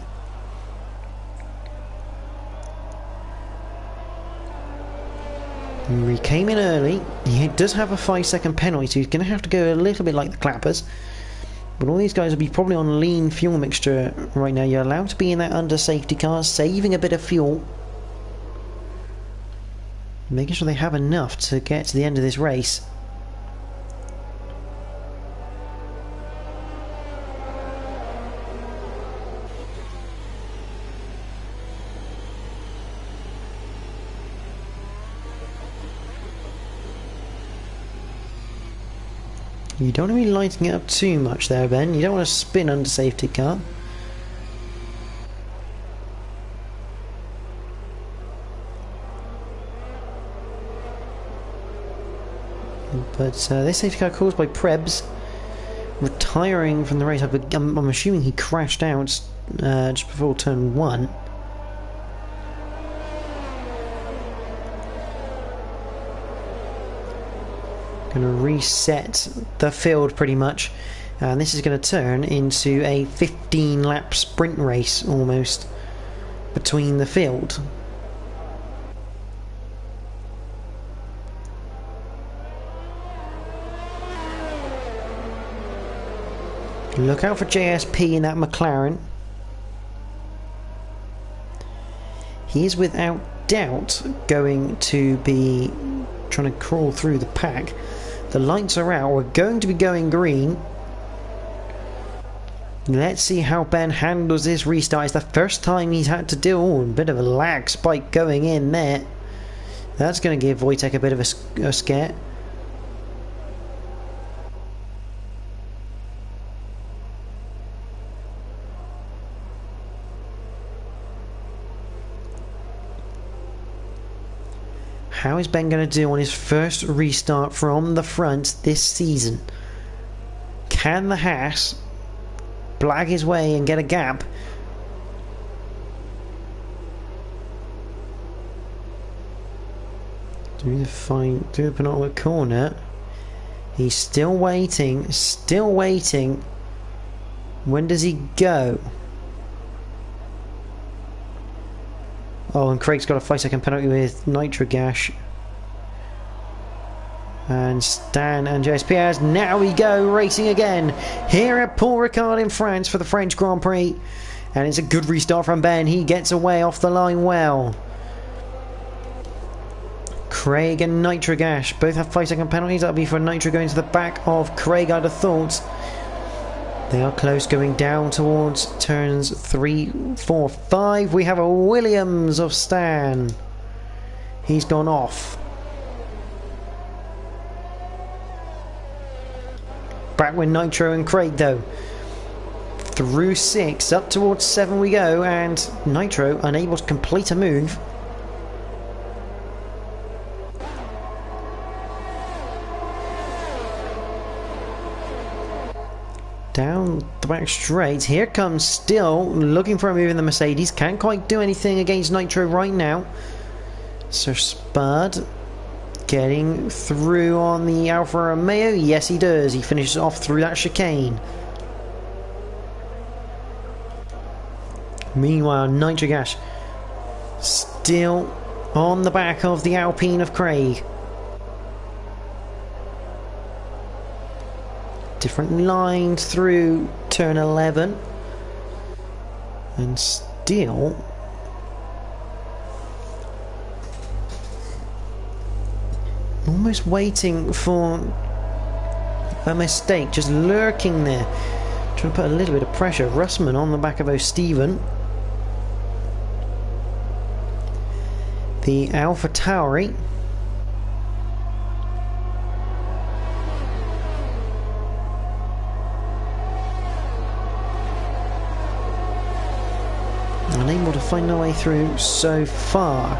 He came in early. He does have a 5-second penalty, so he's going to have to go a little bit like the Clappers. But all these guys will be probably on lean fuel mixture right now. You're allowed to be in that under safety car, saving a bit of fuel, making sure they have enough to get to the end of this race. You don't want to be lighting it up too much there, Ben. You don't want to spin under safety car. But this safety car caused by Prebs retiring from the race. I'm assuming he crashed out just before turn 1. Going to reset the field pretty much And this is going to turn into a 15-lap sprint race almost between the field. Look out for JSP in that McLaren. He is without doubt going to be trying to crawl through the pack. The lights are out. We're going to be going green. Let's see how Ben handles this restart. It's the first time he's had to deal with a bit of a lag spike going in there. That's going to give Wojtek a bit of a scare. How is Ben going to do on his first restart from the front this season? Can the Haas blag his way and get a gap? Through the penultimate corner. He's still waiting, still waiting. When does he go? Oh, and Craig's got a 5-second penalty with Nitrogash. And Stan and JSP has. Now we go racing again here at Paul Ricard in France for the French Grand Prix. And it's a good restart from Ben. He gets away off the line well. Craig and Nitrogash both have 5-second penalties. That'll be for Nitro going to the back of Craig, I'd have thought. They are close, going down towards turns 3, 4, 5. We have a Williams of Stan. He's gone off. Back with Nitro and Craig though. Through 6, up towards 7 we go, and Nitro unable to complete a move. Down the back straight. Here comes Still looking for a move in the Mercedes. Can't quite do anything against Nitro right now. Sir Spud getting through on the Alfa Romeo. Yes, he does. He finishes off through that chicane. Meanwhile, Nitrogash still on the back of the Alpine of Craig. Different lines through turn 11, and still almost waiting for a mistake, just lurking there, trying to put a little bit of pressure. Russman on the back of O'Steven. The Alpha Tauri. Unable to find their way through so far.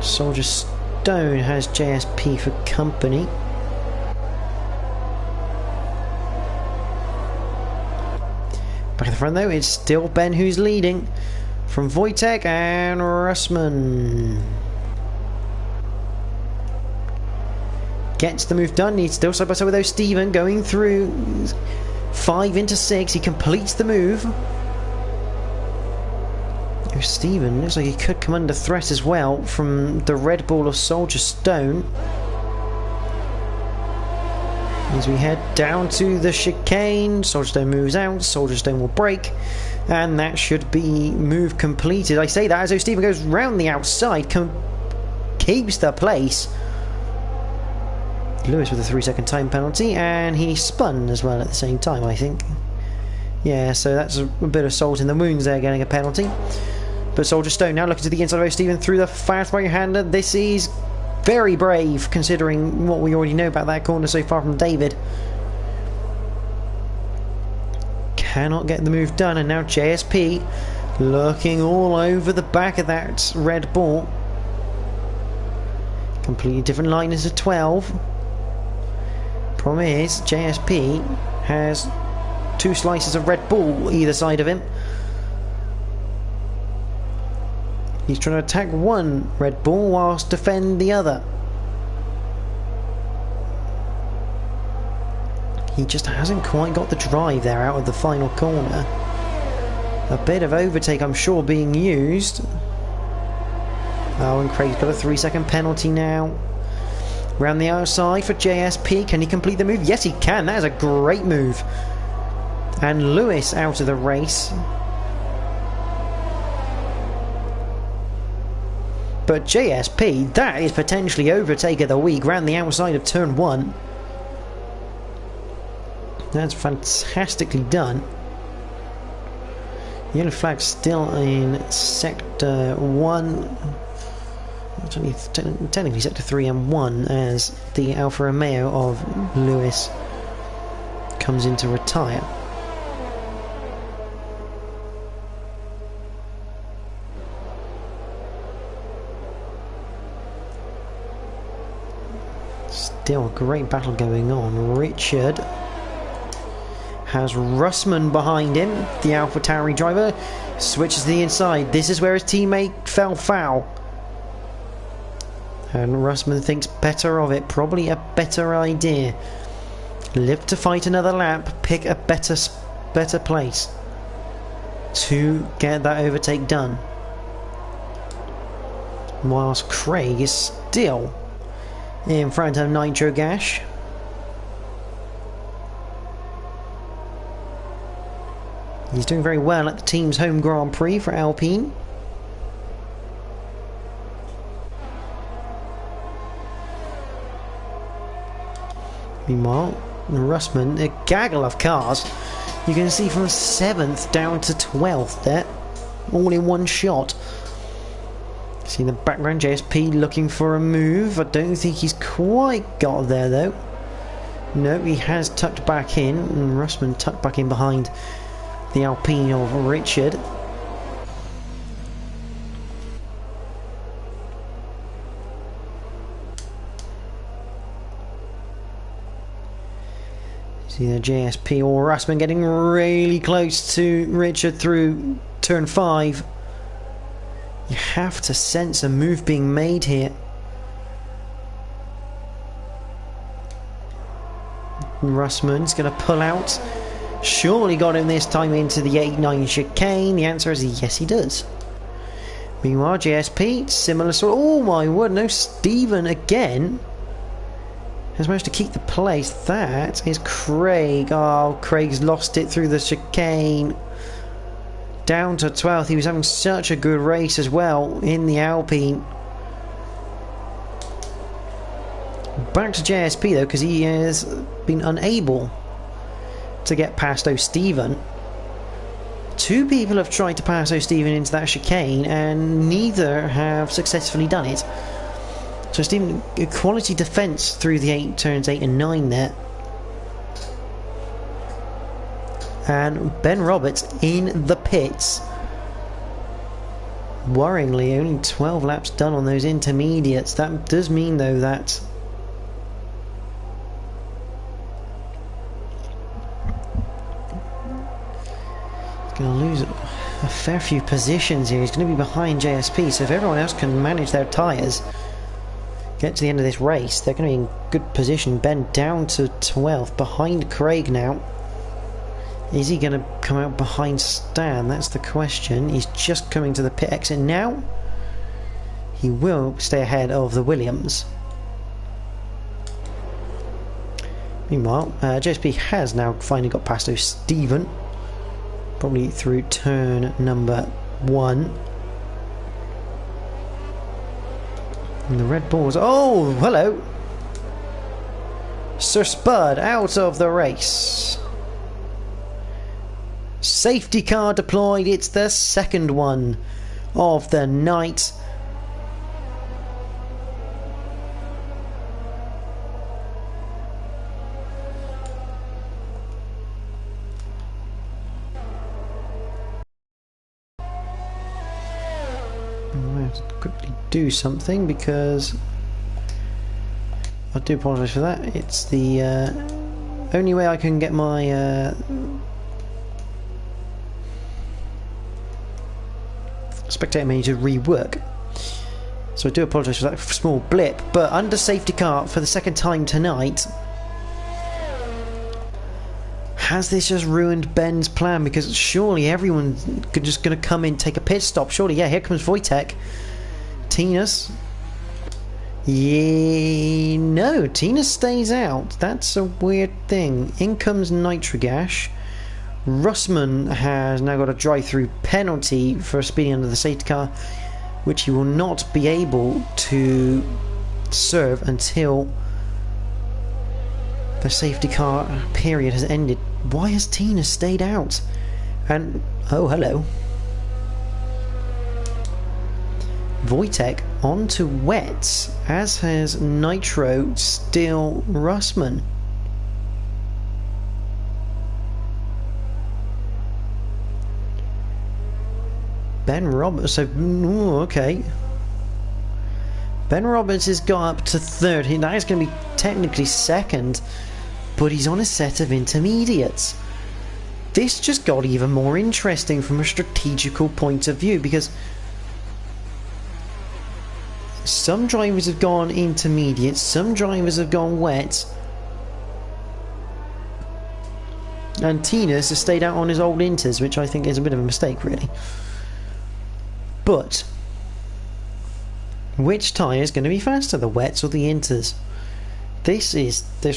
Soldier Stone has JSP for company. Back at the front though, it's still Ben who's leading from Wojtek and Russman. Gets the move done. He's still side by side with O'Steven going through 5 into 6, he completes the move. O'Steven looks like he could come under threat as well from the Red Bull of Soldier Stone. As we head down to the chicane, Soldier Stone moves out, Soldier Stone will break, and that should be move completed. I say that as O'Steven goes round the outside, keeps the place. Lewis with a 3-second time penalty, and he spun as well at the same time, I think. Yeah, so that's a bit of salt in the wounds there, getting a penalty. But Soldier Stone now looking to the inside of O'Steven through the fast right-hander. This is very brave, considering what we already know about that corner so far from David. Cannot get the move done, and now JSP looking all over the back of that Red Bull. Completely different line as a 12. Problem is, JSP has 2 slices of Red Bull either side of him. He's trying to attack one Red Bull whilst defend the other. He just hasn't quite got the drive there out of the final corner. A bit of overtake, I'm sure, being used. Oh, and Craig's got a 3-second penalty now. Round the outside for JSP. Can he complete the move? Yes, he can. That is a great move. And Lewis out of the race. But JSP, that is potentially overtake of the week. Round the outside of turn 1. That's fantastically done. Yellow flag still in sector 1. Actually, technically sector 3 and 1 as the Alfa Romeo of Lewis comes in to retire. Still a great battle going on. Richard has Russman behind him, the AlphaTauri driver, switches to the inside. This is where his teammate fell foul. And Russman thinks better of it, probably a better idea. Live to fight another lap, pick a better place to get that overtake done. Whilst Craig is still in front of Nitro Gash. He's doing very well at the team's home Grand Prix for Alpine. Meanwhile, Russman, a gaggle of cars. You can see from 7th down to 12th there, all in one shot. See in the background, JSP looking for a move. I don't think he's quite got there though. No, he has tucked back in, and Russman tucked back in behind the Alpine of Richard. See the JSP or Russman getting really close to Richard through turn 5. You have to sense a move being made here. Russman's going to pull out. Surely got him this time into the 8-9 chicane. The answer is yes, he does. Meanwhile, JSP, similar sort. Oh my word, no, Stephen again has managed to keep the place. That is Craig. Oh, Craig's lost it through the chicane. Down to 12th. He was having such a good race as well in the Alpine. Back to JSP though, because he has been unable to get past O'Stephen. 2 people have tried to pass O'Stephen into that chicane and neither have successfully done it. So Stephen, a quality defence through the turns 8 and 9 there. And Ben Roberts in the pits. Worryingly, only 12 laps done on those intermediates. That does mean though that he's going to lose a fair few positions here. He's going to be behind JSP, so if everyone else can manage their tyres, get to the end of this race, they're going to be in good position. Ben down to 12th, behind Craig now. Is he going to come out behind Stan? That's the question. He's just coming to the pit exit now. He will stay ahead of the Williams. Meanwhile, JSP has now finally got past O'Stephen. Probably through turn number 1. And the Red Bulls. Oh, hello! Sir Spud out of the race. Safety car deployed. It's the second one of the night. I have to quickly do something because I do apologise for that. It's the only way I can get my spectator menu to rework. So I do apologise for that small blip, but under safety car for the second time tonight, has this just ruined Ben's plan? Because surely everyone's just going to come in, take a pit stop. Surely, yeah, here comes Wojtek. Tinas. Yeah, no, Tinas stays out. That's a weird thing. In comes Nitrogash. Russman has now got a drive-through penalty for speeding under the safety car, which he will not be able to serve until the safety car period has ended. Why has Tina stayed out? And oh, hello. Wojtek onto wets, as has Nitro, still Russman. Ben Roberts, so okay. Ben Roberts has got up to third. That is going to be technically second, but he's on a set of intermediates. This just got even more interesting from a strategical point of view, because some drivers have gone intermediate, some drivers have gone wet, and Tinas has stayed out on his old inters, which I think is a bit of a mistake, really. But which tyre is going to be faster, the wets or the inters? This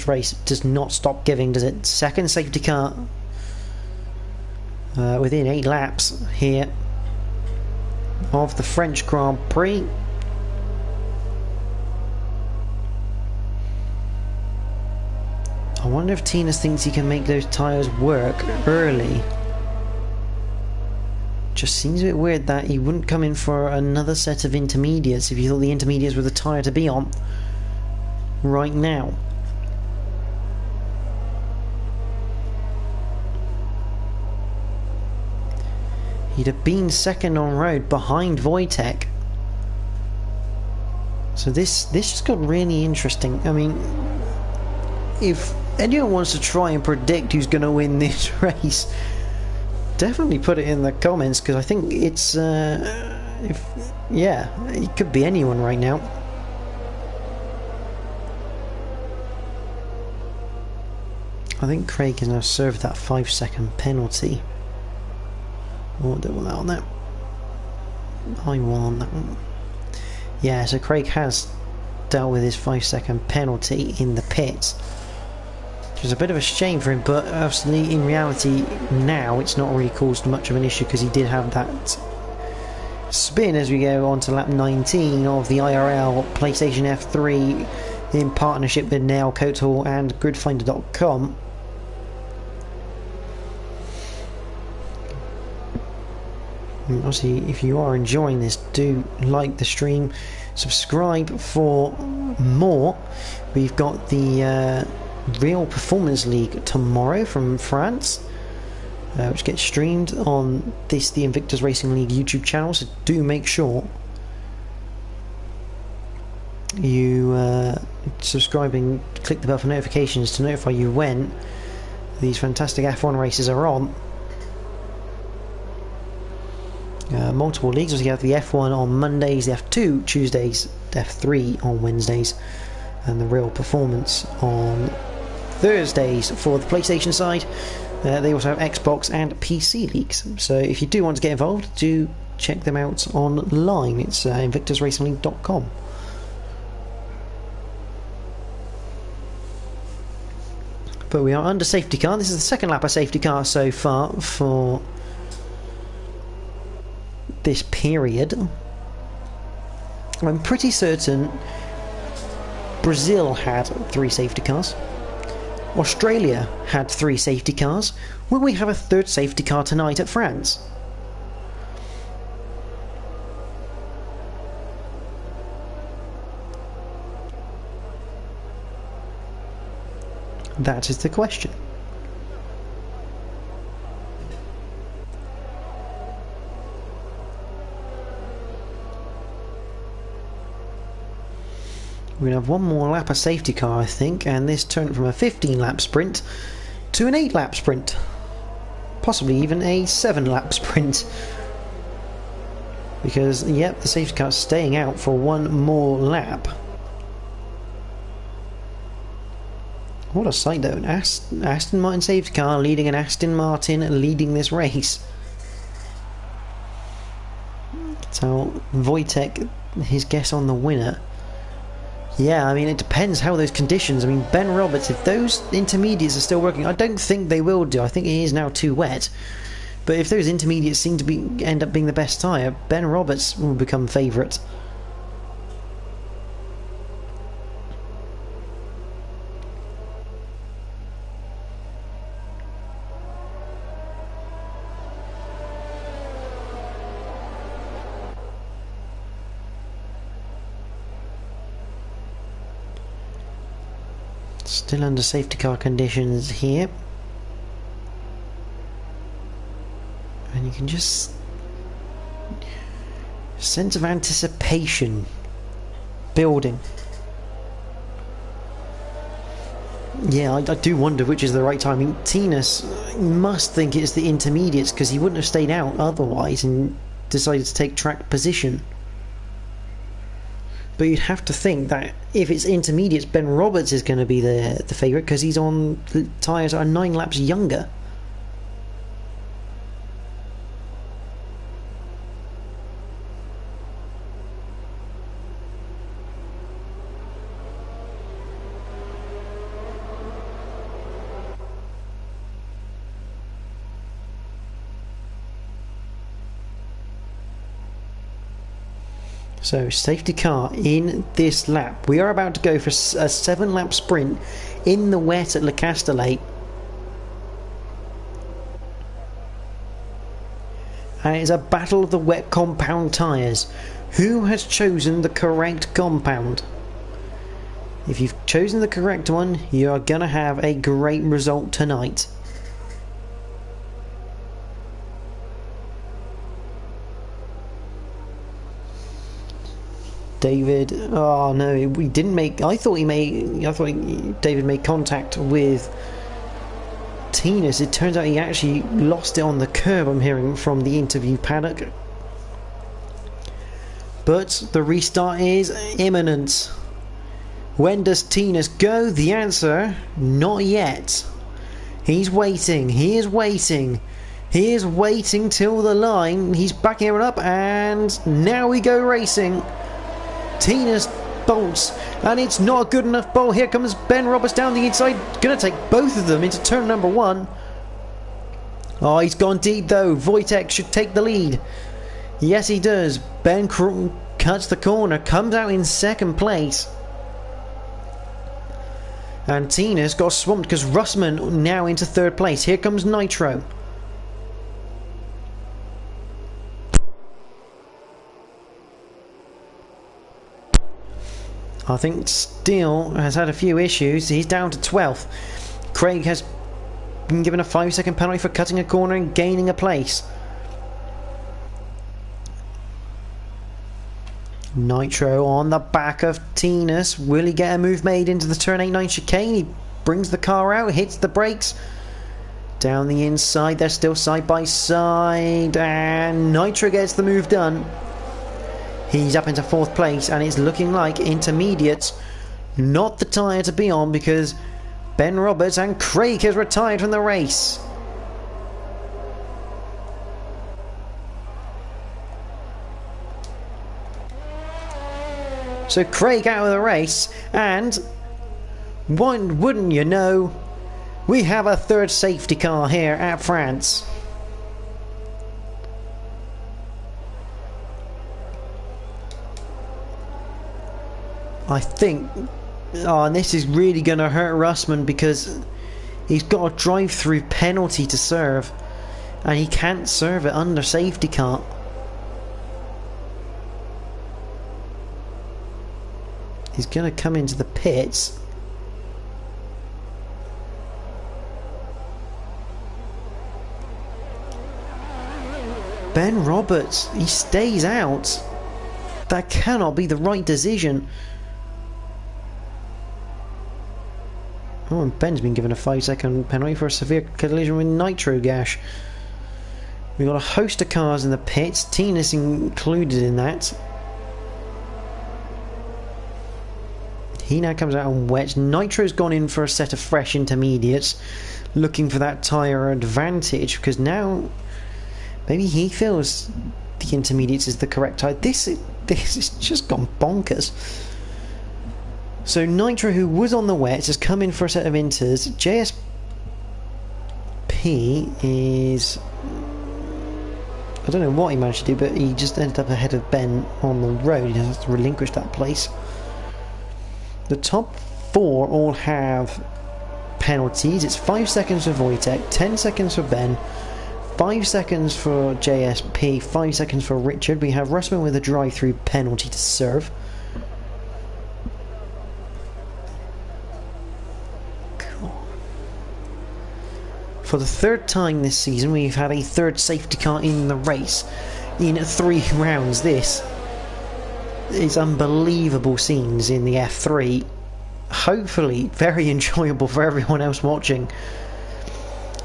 race does not stop giving, does it? Second safety car within 8 laps here of the French Grand Prix. I wonder if Tinas thinks he can make those tyres work early. Just seems a bit weird that he wouldn't come in for another set of intermediates if you thought the intermediates were the tyre to be on right now. He'd have been second on road behind Wojtek. So this just got really interesting. I mean, if anyone wants to try and predict who's going to win this race, definitely put it in the comments, because I think it's yeah, it could be anyone right now. I think Craig has now served that 5-second penalty. Or double that on that. I won that one. Yeah, so Craig has dealt with his 5-second penalty in the pits, which is a bit of a shame for him, but obviously in reality now it's not really caused much of an issue, because he did have that spin as we go on to lap 19 of the IRL PlayStation F3 in partnership with Nail, Coat Hall and gridfinder.com. Obviously, if you are enjoying this, do like the stream, subscribe for more. We've got the Real Performance League tomorrow from France, which gets streamed on the Invictus Racing League YouTube channel, so do make sure you subscribe and click the bell for notifications to notify you when these fantastic F1 races are on. Multiple leagues. So you have the F1 on Mondays, the F2 Tuesdays, F3 on Wednesdays, and the Real Performance on Thursdays for the PlayStation side. They also have Xbox and PC leagues. So if you do want to get involved, do check them out online. It's invictusracingleague.com. But we are under safety car. This is the second lap of safety car so far for this period. I'm pretty certain Brazil had 3 safety cars. Australia had 3 safety cars. Will we have a 3rd safety car tonight at France? That is the question. We're going to have one more lap of safety car, I think, and this turned from a 15-lap sprint to an 8-lap sprint. Possibly even a 7-lap sprint. Because, yep, the safety car's staying out for one more lap. What a sight though, an Aston Martin safety car leading an Aston Martin leading this race. So Wojtek, his guess on the winner. Yeah, I mean it depends how those conditions, I mean Ben Roberts, if those intermediates are still working, I don't think they will do, I think it is now too wet. But if those intermediates seem to end up being the best tyre, Ben Roberts will become favourite. Still under safety car conditions here. And you can just... sense of anticipation building. Yeah, I do wonder which is the right time. I mean, Tinas must think it's the intermediates because he wouldn't have stayed out otherwise and decided to take track position. But you'd have to think that if it's intermediates, Ben Roberts is going to be the favourite because he's on the tyres that are 9 laps younger. So, safety car in this lap. We are about to go for a 7-lap sprint in the wet at Le Castellet. And it's a battle of the wet compound tyres. Who has chosen the correct compound? If you've chosen the correct one, you are going to have a great result tonight. David, oh no, we didn't make. I thought David made contact with Tinas. It turns out he actually lost it on the curb. I'm hearing from the interview paddock. But the restart is imminent. When does Tinas go? The answer, not yet. He's waiting. He is waiting. He is waiting till the line. He's backing it up, and now we go racing. Tinas bolts, and it's not a good enough bolt. Here comes Ben Roberts down the inside, gonna take both of them into turn number 1. Oh, he's gone deep though. Wojtek should take the lead. Yes, he does. Ben cuts the corner, comes out in 2nd place. And Tinas got swamped because Russman now into 3rd place. Here comes Nitro. I think Steele has had a few issues. He's down to 12th. Craig has been given a 5-second penalty for cutting a corner and gaining a place. Nitro on the back of Tinas. Will he get a move made into the turn 8-9 chicane? He brings the car out, hits the brakes. Down the inside, they're still side by side. And Nitro gets the move done. He's up into 4th place, and it's looking like intermediates not the tyre to be on because Ben Roberts and Craig has retired from the race. So Craig out of the race, and wouldn't you know, we have a 3rd safety car here at France. I think, and this is really going to hurt Russman because he's got a drive-through penalty to serve, and he can't serve it under safety car. He's going to come into the pits. Ben Roberts, he stays out. That cannot be the right decision. Oh, and Ben's been given a 5-second penalty for a severe collision with Nitro Gash. We've got a host of cars in the pits, Tinas included in that. He now comes out on wets. Nitro's gone in for a set of fresh intermediates, looking for that tyre advantage, because now maybe he feels the intermediates is the correct tyre. This is just gone bonkers. So Nitro, who was on the wets, has come in for a set of inters. JSP is... I don't know what he managed to do, but he just ended up ahead of Ben on the road. He has to relinquish that place. The top four all have penalties. It's 5 seconds for Wojtek, 10 seconds for Ben, 5 seconds for JSP, 5 seconds for Richard. We have Russman with a drive-through penalty to serve. Cool. For the third time this season, we've had a third safety car in the race in 3 rounds. This is unbelievable scenes in the F3. Hopefully very enjoyable for everyone else watching.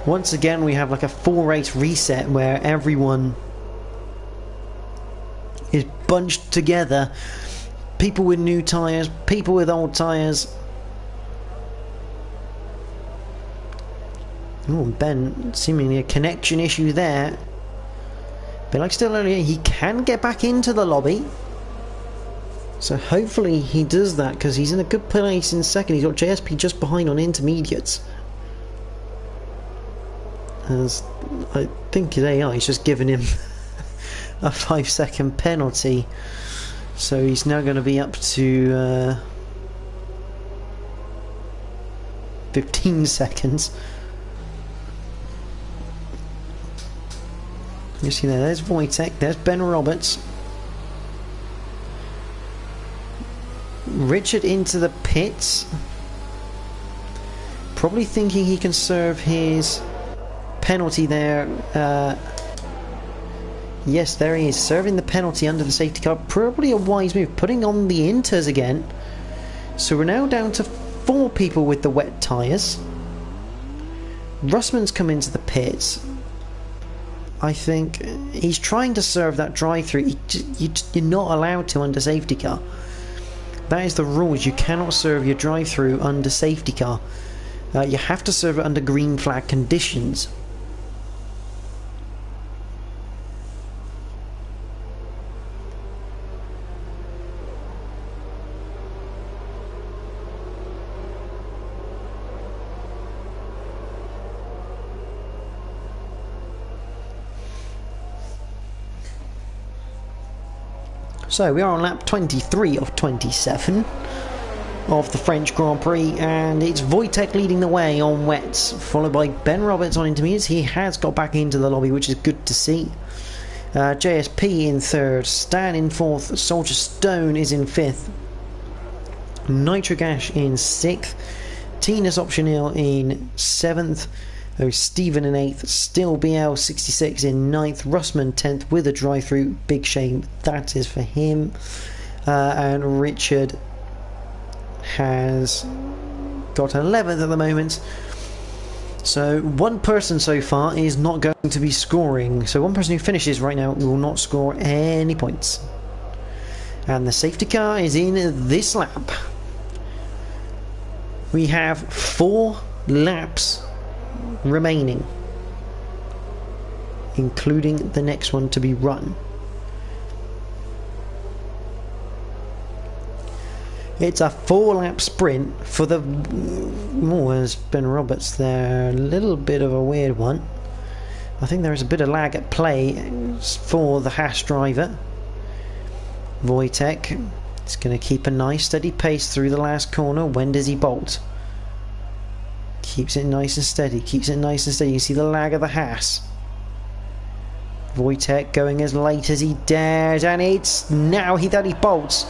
Once again, we have like a 4-race reset where everyone is bunched together. People with new tyres, people with old tyres. Oh, Ben, seemingly a connection issue there. But like still earlier, he can get back into the lobby. So hopefully he does that, because he's in a good place in second. He's got JSP just behind on intermediates. As I think his AI is just giving him a 5-second penalty. So he's now going to be up to 15 seconds. You see there's Wojtek, there's Ben Roberts. Richard into the pits, probably thinking he can serve his penalty there. Yes, there he is, serving the penalty under the safety car. Probably a wise move, putting on the inters again. So we're now down to 4 people with the wet tyres. Russman's come into the pits. I think he's trying to serve that drive-through. You're not allowed to under safety car. That is the rules. You cannot serve your drive-through under safety car. You have to serve it under green flag conditions. So we are on lap 23 of 27 of the French Grand Prix, and it's Wojtek leading the way on wets, followed by Ben Roberts on intermediates. He has got back into the lobby, which is good to see. JSP in third, Stan in fourth, Soldier Stone is in fifth, Nitrogash in sixth, Tinus Optional in seventh, Stephen in 8th, still BL66 in 9th, Russman 10th with a drive-through. Big shame that is for him. And Richard has got 11th at the moment. So one person so far is not going to be scoring. So one person who finishes right now will not score any points. And the safety car is in this lap. We have 4 laps remaining, including the next one to be run. It's a 4-lap sprint for the... Oh, there's Ben Roberts there. A little bit of a weird one. I think there is a bit of lag at play for the Haas driver. Wojtek is going to keep a nice steady pace through the last corner. When does he bolt? Keeps it nice and steady. Keeps it nice and steady. You see the lag of the Haas. Wojtek going as late as he dares, and it's now that he bolts.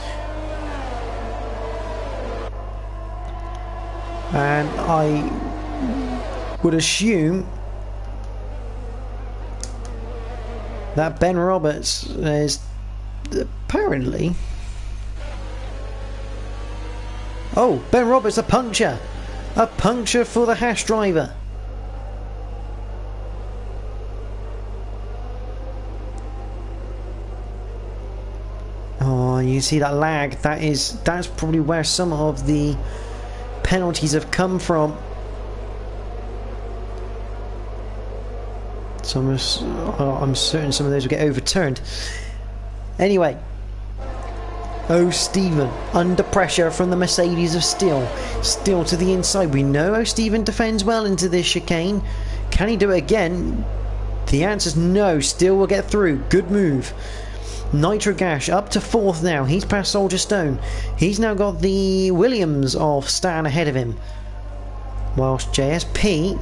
And I would assume that Ben Roberts is apparently... Oh, Ben Roberts, a puncture! A puncture for the Haas driver. Oh, You see that lag, that's probably where some of the penalties have come from. So I'm certain some of those will get overturned. Anyway, O'Stephen under pressure from the Mercedes of Steel. Still to the inside. We know O'Stephen defends well into this chicane. Can he do it again? The answer's no. Steel will get through. Good move. Nitro Gash up to 4th now. He's past Soldier Stone. He's now got the Williams of Stan ahead of him. Whilst JSP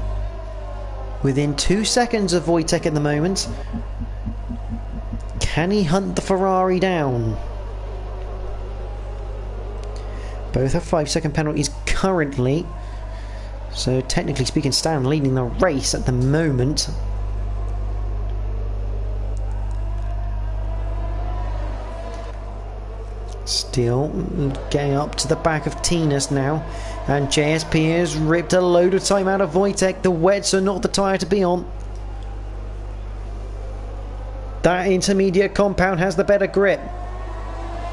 within 2 seconds of Wojtek at the moment. Can he hunt the Ferrari down? Both have 5-second penalties currently. So technically speaking, Stan leading the race at the moment. Still getting up to the back of Tinas now. And JSP has ripped a load of time out of Wojtek. The wets are not the tyre to be on. That intermediate compound has the better grip.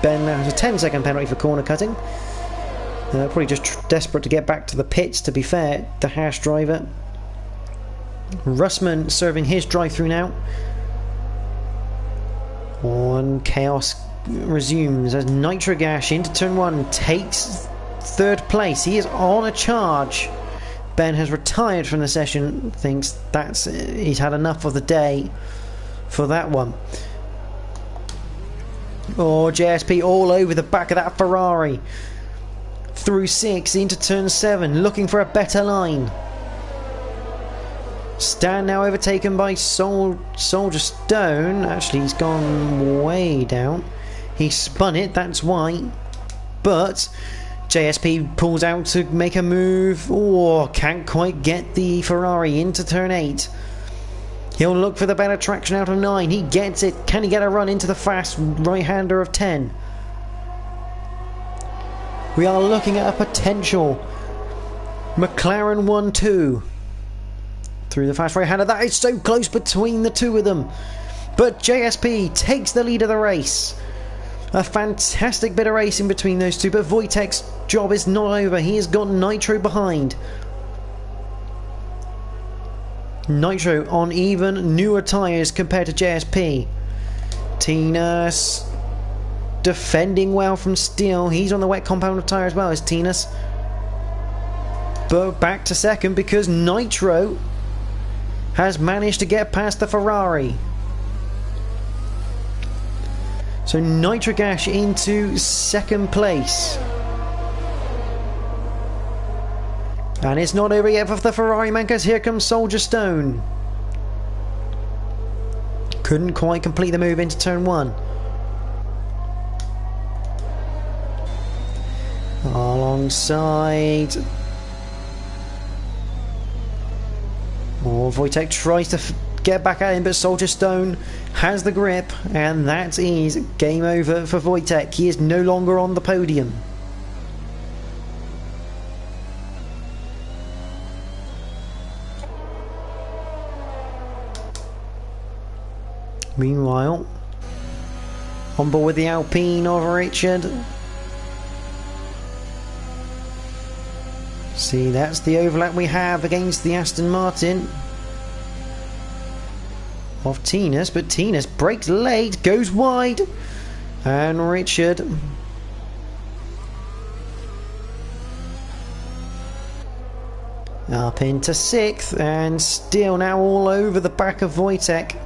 Ben has a 10-second penalty for corner cutting. Probably just desperate to get back to the pits, to be fair, the Haas driver. Russman serving his drive-through now. And chaos resumes as Nitro Gash into turn 1 takes 3rd place. He is on a charge. Ben has retired from the session, thinks he's had enough of the day for that one. Oh, JSP all over the back of that Ferrari. Through 6 into turn 7, looking for a better line. Stan now overtaken by Soldier Stone. Actually, he's gone way down. He spun it, that's why. But JSP pulls out to make a move. Oh, can't quite get the Ferrari into turn 8. He'll look for the better traction out of 9. He gets it. Can he get a run into the fast right-hander of 10? We are looking at a potential McLaren 1-2 through the fast right-hander. That is so close between the two of them. But JSP takes the lead of the race. A fantastic bit of racing between those two. But Wojtek's job is not over. He has got Nitro behind. Nitro on even newer tyres compared to JSP. Tinas defending well from Steel. He's on the wet compound of tyre as well as Tinas. But back to second because Nitro has managed to get past the Ferrari. So Nitro Gash into 2nd place. And it's not over yet for the Ferrari man because here comes Soldier Stone. Couldn't quite complete the move into turn 1. Alongside. Oh, Wojtek tries to get back at him, but Soldier Stone has the grip, and that is game over for Wojtek. He is no longer on the podium. Meanwhile, on board with the Alpine of Richard. See, that's the overlap we have against the Aston Martin of Tinas, but Tinas breaks late, goes wide, and Richard up into 6th, and still now all over the back of Wojtek.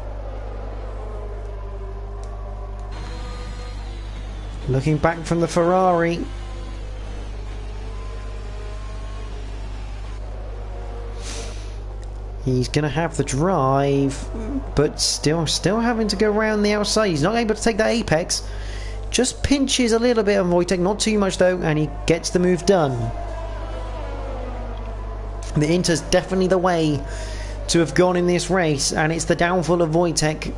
Looking back from the Ferrari. He's going to have the drive, but still having to go around the outside. He's not able to take that apex. Just pinches a little bit on Wojtek, not too much though, and he gets the move done. The Inter's definitely the way to have gone in this race, and it's the downfall of Wojtek.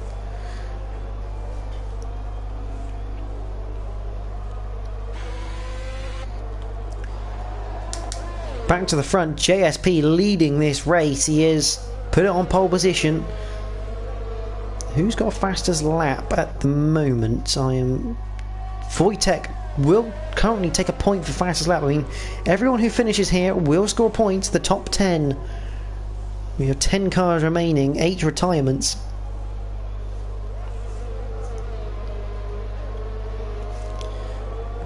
Back to the front, JSP leading this race. He is put it on pole position. Who's got fastest lap at the moment? I am Wojtek will currently take a point for fastest lap. I mean, everyone who finishes here will score points. The top 10. We have 10 cars remaining, 8 retirements.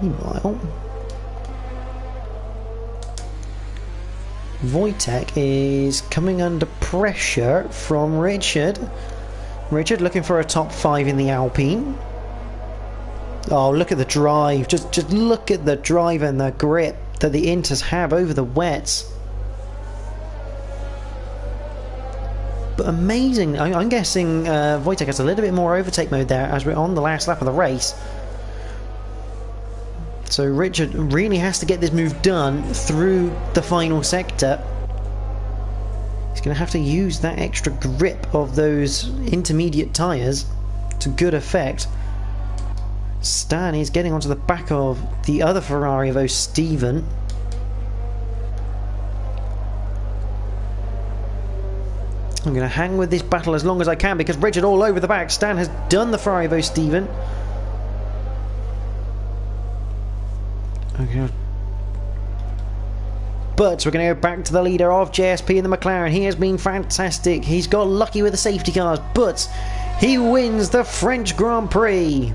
Meanwhile, Wojtek is coming under pressure from Richard. Richard looking for a top 5 in the Alpine. Oh, look at the drive. Just look at the drive and the grip that the Inters have over the wets. But amazing. I'm guessing Wojtek has a little bit more overtake mode there as we're on the last lap of the race. So Richard really has to get this move done through the final sector. He's going to have to use that extra grip of those intermediate tyres to good effect. Stan is getting onto the back of the other Ferrari of O'Steven. I'm going to hang with this battle as long as I can because Richard all over the back. Stan has done the Ferrari of O'Steven. Okay. But we're going to go back to the leader of JSP in the McLaren. He has been fantastic. He's got lucky with the safety cars, but he wins the French Grand Prix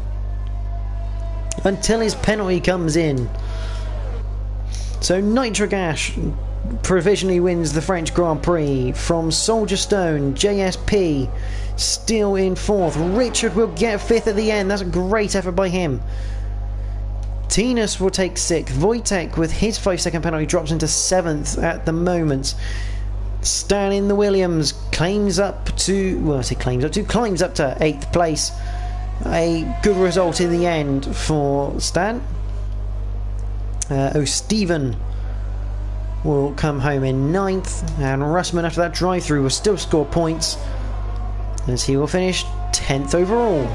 until his penalty comes in. So Nitrogash provisionally wins the French Grand Prix from Soldier Stone. JSP still in 4th. Richard will get 5th at the end. That's a great effort by him. Tinus will take 6th. Wojtek with his 5-second penalty drops into 7th at the moment. Stan in the Williams climbs up to 8th place. A good result in the end for Stan. O'Steven will come home in 9th, and Russman after that drive-through will still score points as he will finish 10th overall.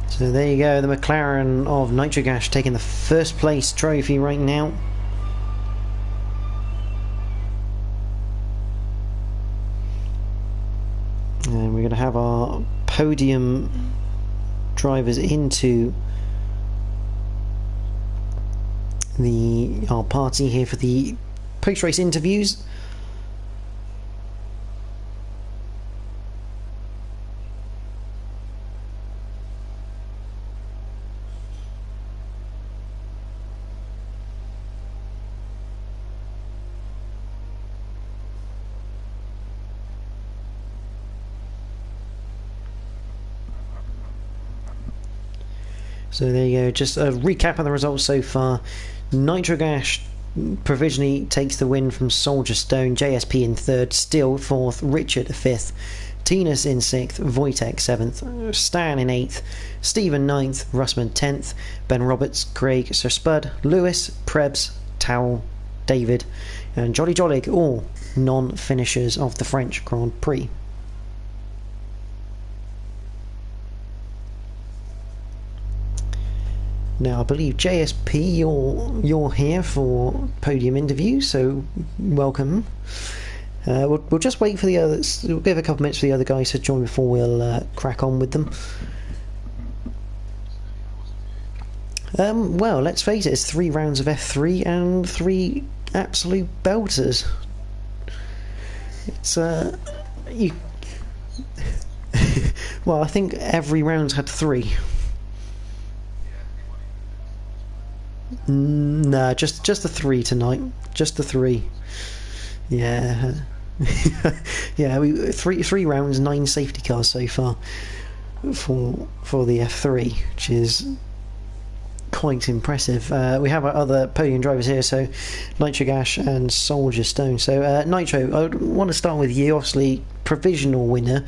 So there you go, the McLaren of Nitrogash taking the 1st place trophy right now. And we're going to have our podium drivers into our party here for the post-race interviews. So there you go, just a recap of the results so far. Nitrogash provisionally takes the win from Soldier Stone, JSP in 3rd, Still 4th, Richard 5th, Tinus in 6th, Wojtek 7th, Stan in 8th, Stephen 9th, Russman 10th, Ben Roberts, Craig, Sir Spud, Lewis, Prebz, Towel, David and Jolly Jollig, all non-finishers of the French Grand Prix. Now I believe JSP, you're here for podium interview, so welcome. We'll just wait for the others. We'll give a couple minutes for the other guys to join before we'll crack on with them. Well, let's face it, it's 3 rounds of F3 and 3 absolute belters. It's well, I think every round's had 3. No, just the 3 tonight. Just the 3. Yeah. Yeah, three rounds, 9 safety cars so far for the F3, which is quite impressive. We have our other podium drivers here, so Nitrogash and Soldier Stone. So Nitro, I want to start with you, obviously provisional winner,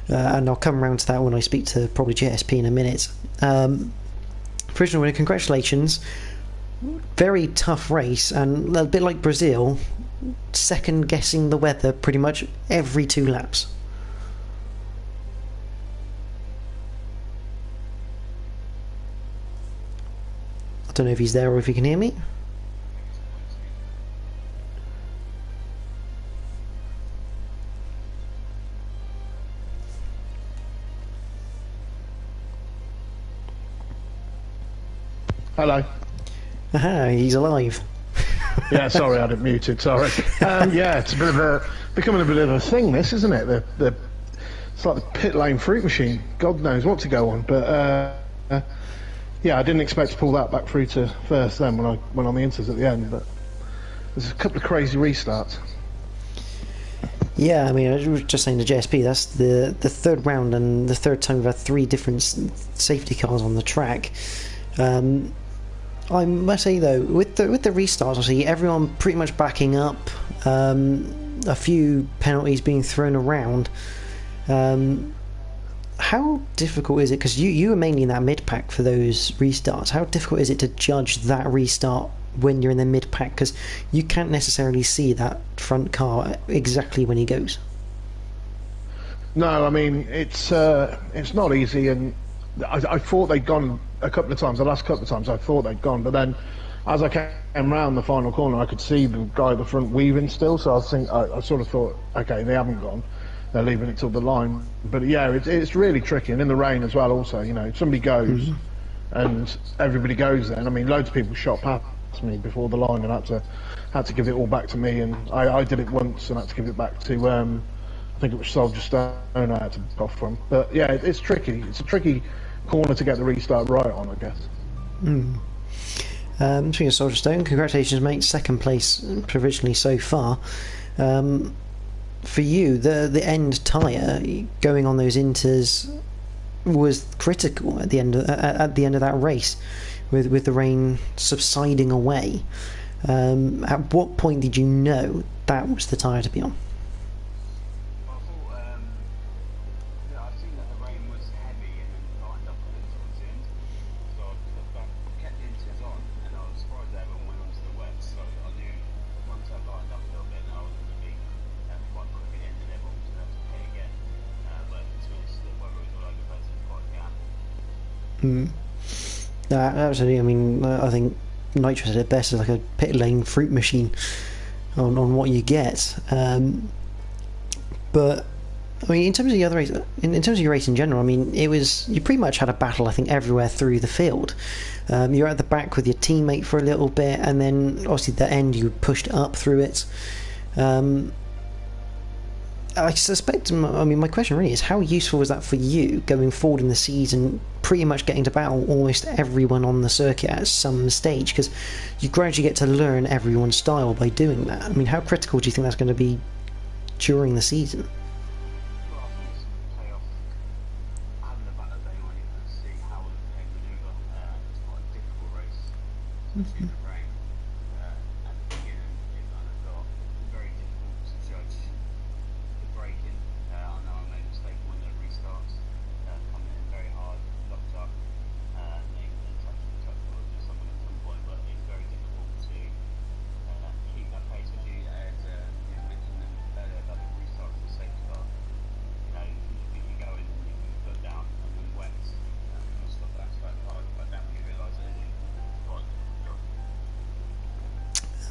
and I'll come around to that when I speak to probably JSP in a minute. Provisional winner, congratulations. very tough race, and a bit like Brazil, second guessing the weather pretty much every 2 laps. I don't know if he's there or if he can hear me. Hello. Aha, he's alive. Yeah, sorry, I had it muted. Sorry. Yeah, it's becoming a bit of a thing. This, isn't it? It's like the pit lane fruit machine. God knows what to go on. But yeah, I didn't expect to pull that back through to first. Then when I went on the inters at the end, but there's a couple of crazy restarts. Yeah, I mean, I was just saying to JSP, that's the third round and the third time we've had 3 different safety cars on the track. I must say though, with the restarts, obviously everyone pretty much backing up, a few penalties being thrown around. How difficult is it? Because you were mainly in that mid pack for those restarts. How difficult is it to judge that restart when you're in the mid pack? Because you can't necessarily see that front car exactly when he goes. No, I mean it's not easy, and I thought they'd gone a couple of times. The last couple of times I thought they'd gone, but then as I came round the final corner, I could see the guy at the front weaving still. So I sort of thought, okay, they haven't gone. They're leaving it till the line. But yeah, it's really tricky, and in the rain as well. Also, you know, if somebody goes and everybody goes, then I mean, loads of people shot past me before the line and had to give it all back to me. And I did it once and had to give it back to I think it was Soldier Stone I had to off from. But yeah, it's tricky. It's a tricky corner to get the restart right on, I guess. Speaking of Soldier Stone, congratulations, mate. Second place provisionally so far. For you, the end tyre going on those inters was critical at the end of that race, with the rain subsiding away. At what point did you know that was the tyre to be on? Absolutely. I mean, I think Nitro said it best as like a pit lane fruit machine on what you get. But I mean, in terms of the other race, in terms of your race in general, I mean, you pretty much had a battle, I think, everywhere through the field. You were at the back with your teammate for a little bit, and then obviously at the end you pushed up through it. I suspect, I mean, my question really is, how useful was that for you going forward in the season, pretty much getting to battle almost everyone on the circuit at some stage, because you gradually get to learn everyone's style by doing that. I mean, how critical do you think that's going to be during the season? Mm-hmm.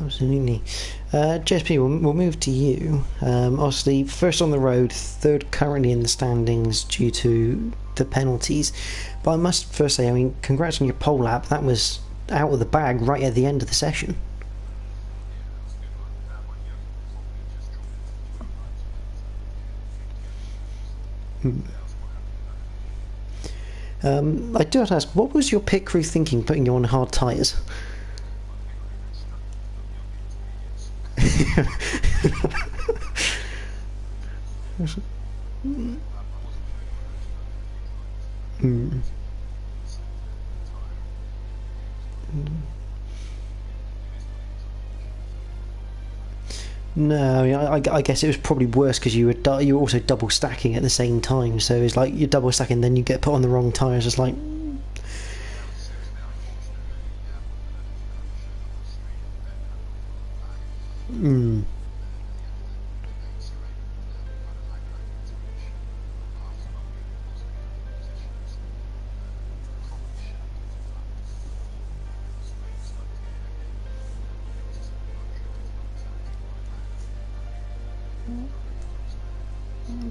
Absolutely. JSP, we'll move to you. Obviously, first on the road, third currently in the standings due to the penalties. But I must first say, I mean, congrats on your pole lap. That was out of the bag right at the end of the session. I do have to ask, what was your pit crew thinking putting you on hard tyres? No, I mean, I guess it was probably worse because you were also double stacking at the same time. So it's like you're double stacking, then you get put on the wrong tyres. It's like. Mm.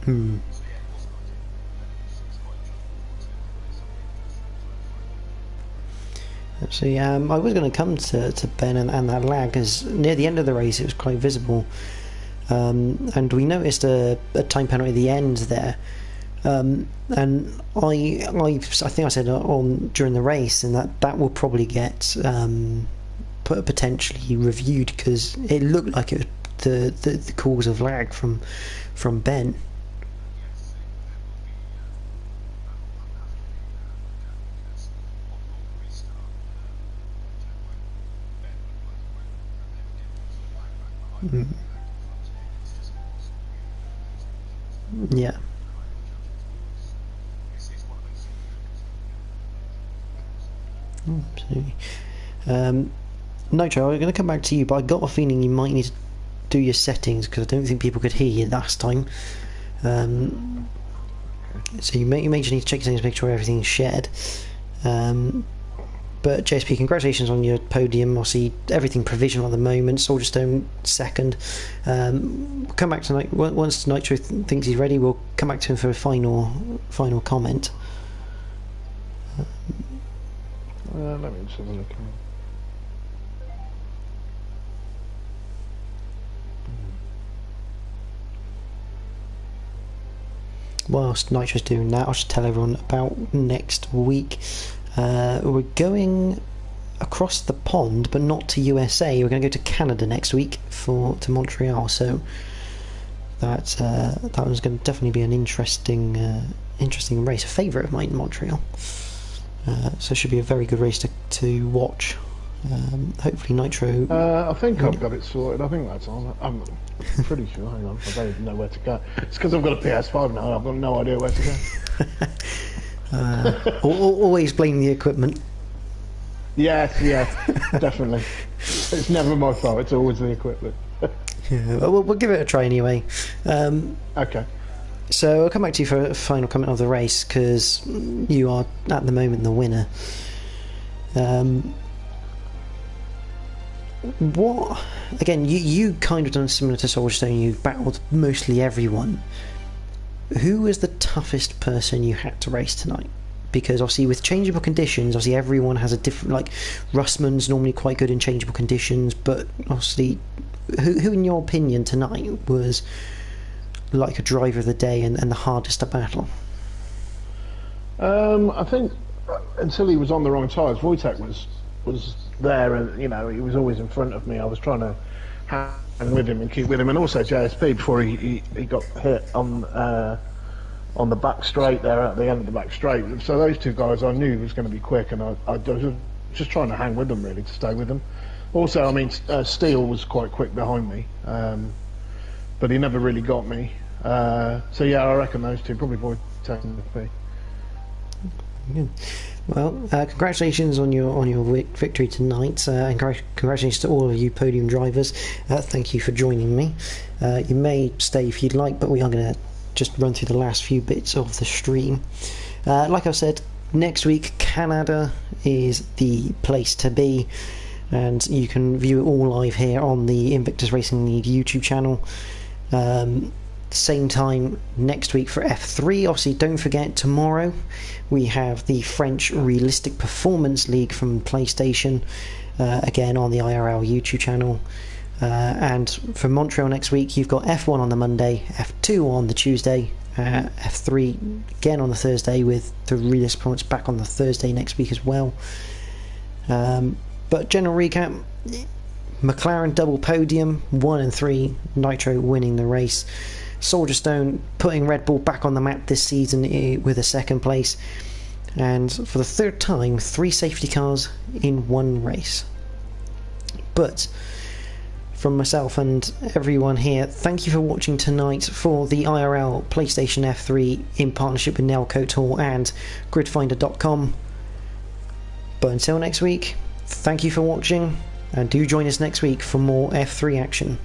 Hmm. Actually, I was going to come to Ben and that lag, as near the end of the race it was quite visible, and we noticed a time penalty at the end there, and I think I said on during the race, and that will probably get potentially reviewed, because it looked like it was the cause of lag from Ben. Mm. Yeah. Absolutely. Nitro, I'm going to come back to you, but I got a feeling you might need to do your settings, because I don't think people could hear you last time. So you may just need to check your settings, make sure everything's shared. But JSP, congratulations on your podium. Obviously, everything provisional at the moment. Soldier Stone second. We'll come back tonight once Nitro thinks he's ready. We'll come back to him for a final comment. Let me just have a look. Whilst Nitro's doing that, I'll just tell everyone about next week. We're going across the pond, but not to USA. We're going to go to Canada next week to Montreal. So that one's going to definitely be an interesting race. A favourite of mine in Montreal. So it should be a very good race to watch. Hopefully Nitro... I think I've got it sorted. I think that's on. I'm pretty sure. Hang on, I don't even know where to go. It's because I've got a PS5 now. I've got no idea where to go. Always blame the equipment. Yes, definitely. It's never my fault. It's always the equipment. Yeah, we'll give it a try anyway. Okay. So I'll come back to you for a final comment of the race, because you are at the moment the winner. What again? You kind of done similar to Soldier Stone. You battled mostly everyone. Who was the toughest person you had to race tonight? Because obviously with changeable conditions, obviously everyone has a different. Like Russman's normally quite good in changeable conditions, but obviously, who in your opinion tonight was like a driver of the day and the hardest to battle? I think until he was on the wrong tyres, Wojtek was there, and he was always in front of me. I was trying to hang with him and keep with him, and also JSP before he got hit on the back straight there at the end of the back straight. So those two guys I knew was going to be quick, and I was just trying to hang with them really, to stay with them. Also, I mean, Steele was quite quick behind me, but he never really got me. So yeah, I reckon those two, probably Wojtek and JSP. Good. Well, congratulations on your victory tonight, and congratulations to all of you podium drivers. Thank you for joining me. You may stay if you'd like, but we are going to just run through the last few bits of the stream. Like I said, next week Canada is the place to be, and you can view it all live here on the Invictus Racing League YouTube channel. Same time next week for F3. Obviously, don't forget, tomorrow we have the French Realistic Performance League from PlayStation, again on the IRL YouTube channel. And for Montreal next week, you've got F1 on the Monday, F2 on the Tuesday, F3 again on the Thursday, with the Realistic Performance back on the Thursday next week as well. But general recap: McLaren double podium, 1 and 3, Nitro winning the race. Soldier Stone putting Red Bull back on the map this season with a second place, and for the third time 3 safety cars in one race. But from myself and everyone here, thank you for watching tonight for the IRL PlayStation F3 in partnership with Nelco Tour and gridfinder.com. But until next week, thank you for watching, and do join us next week for more F3 action.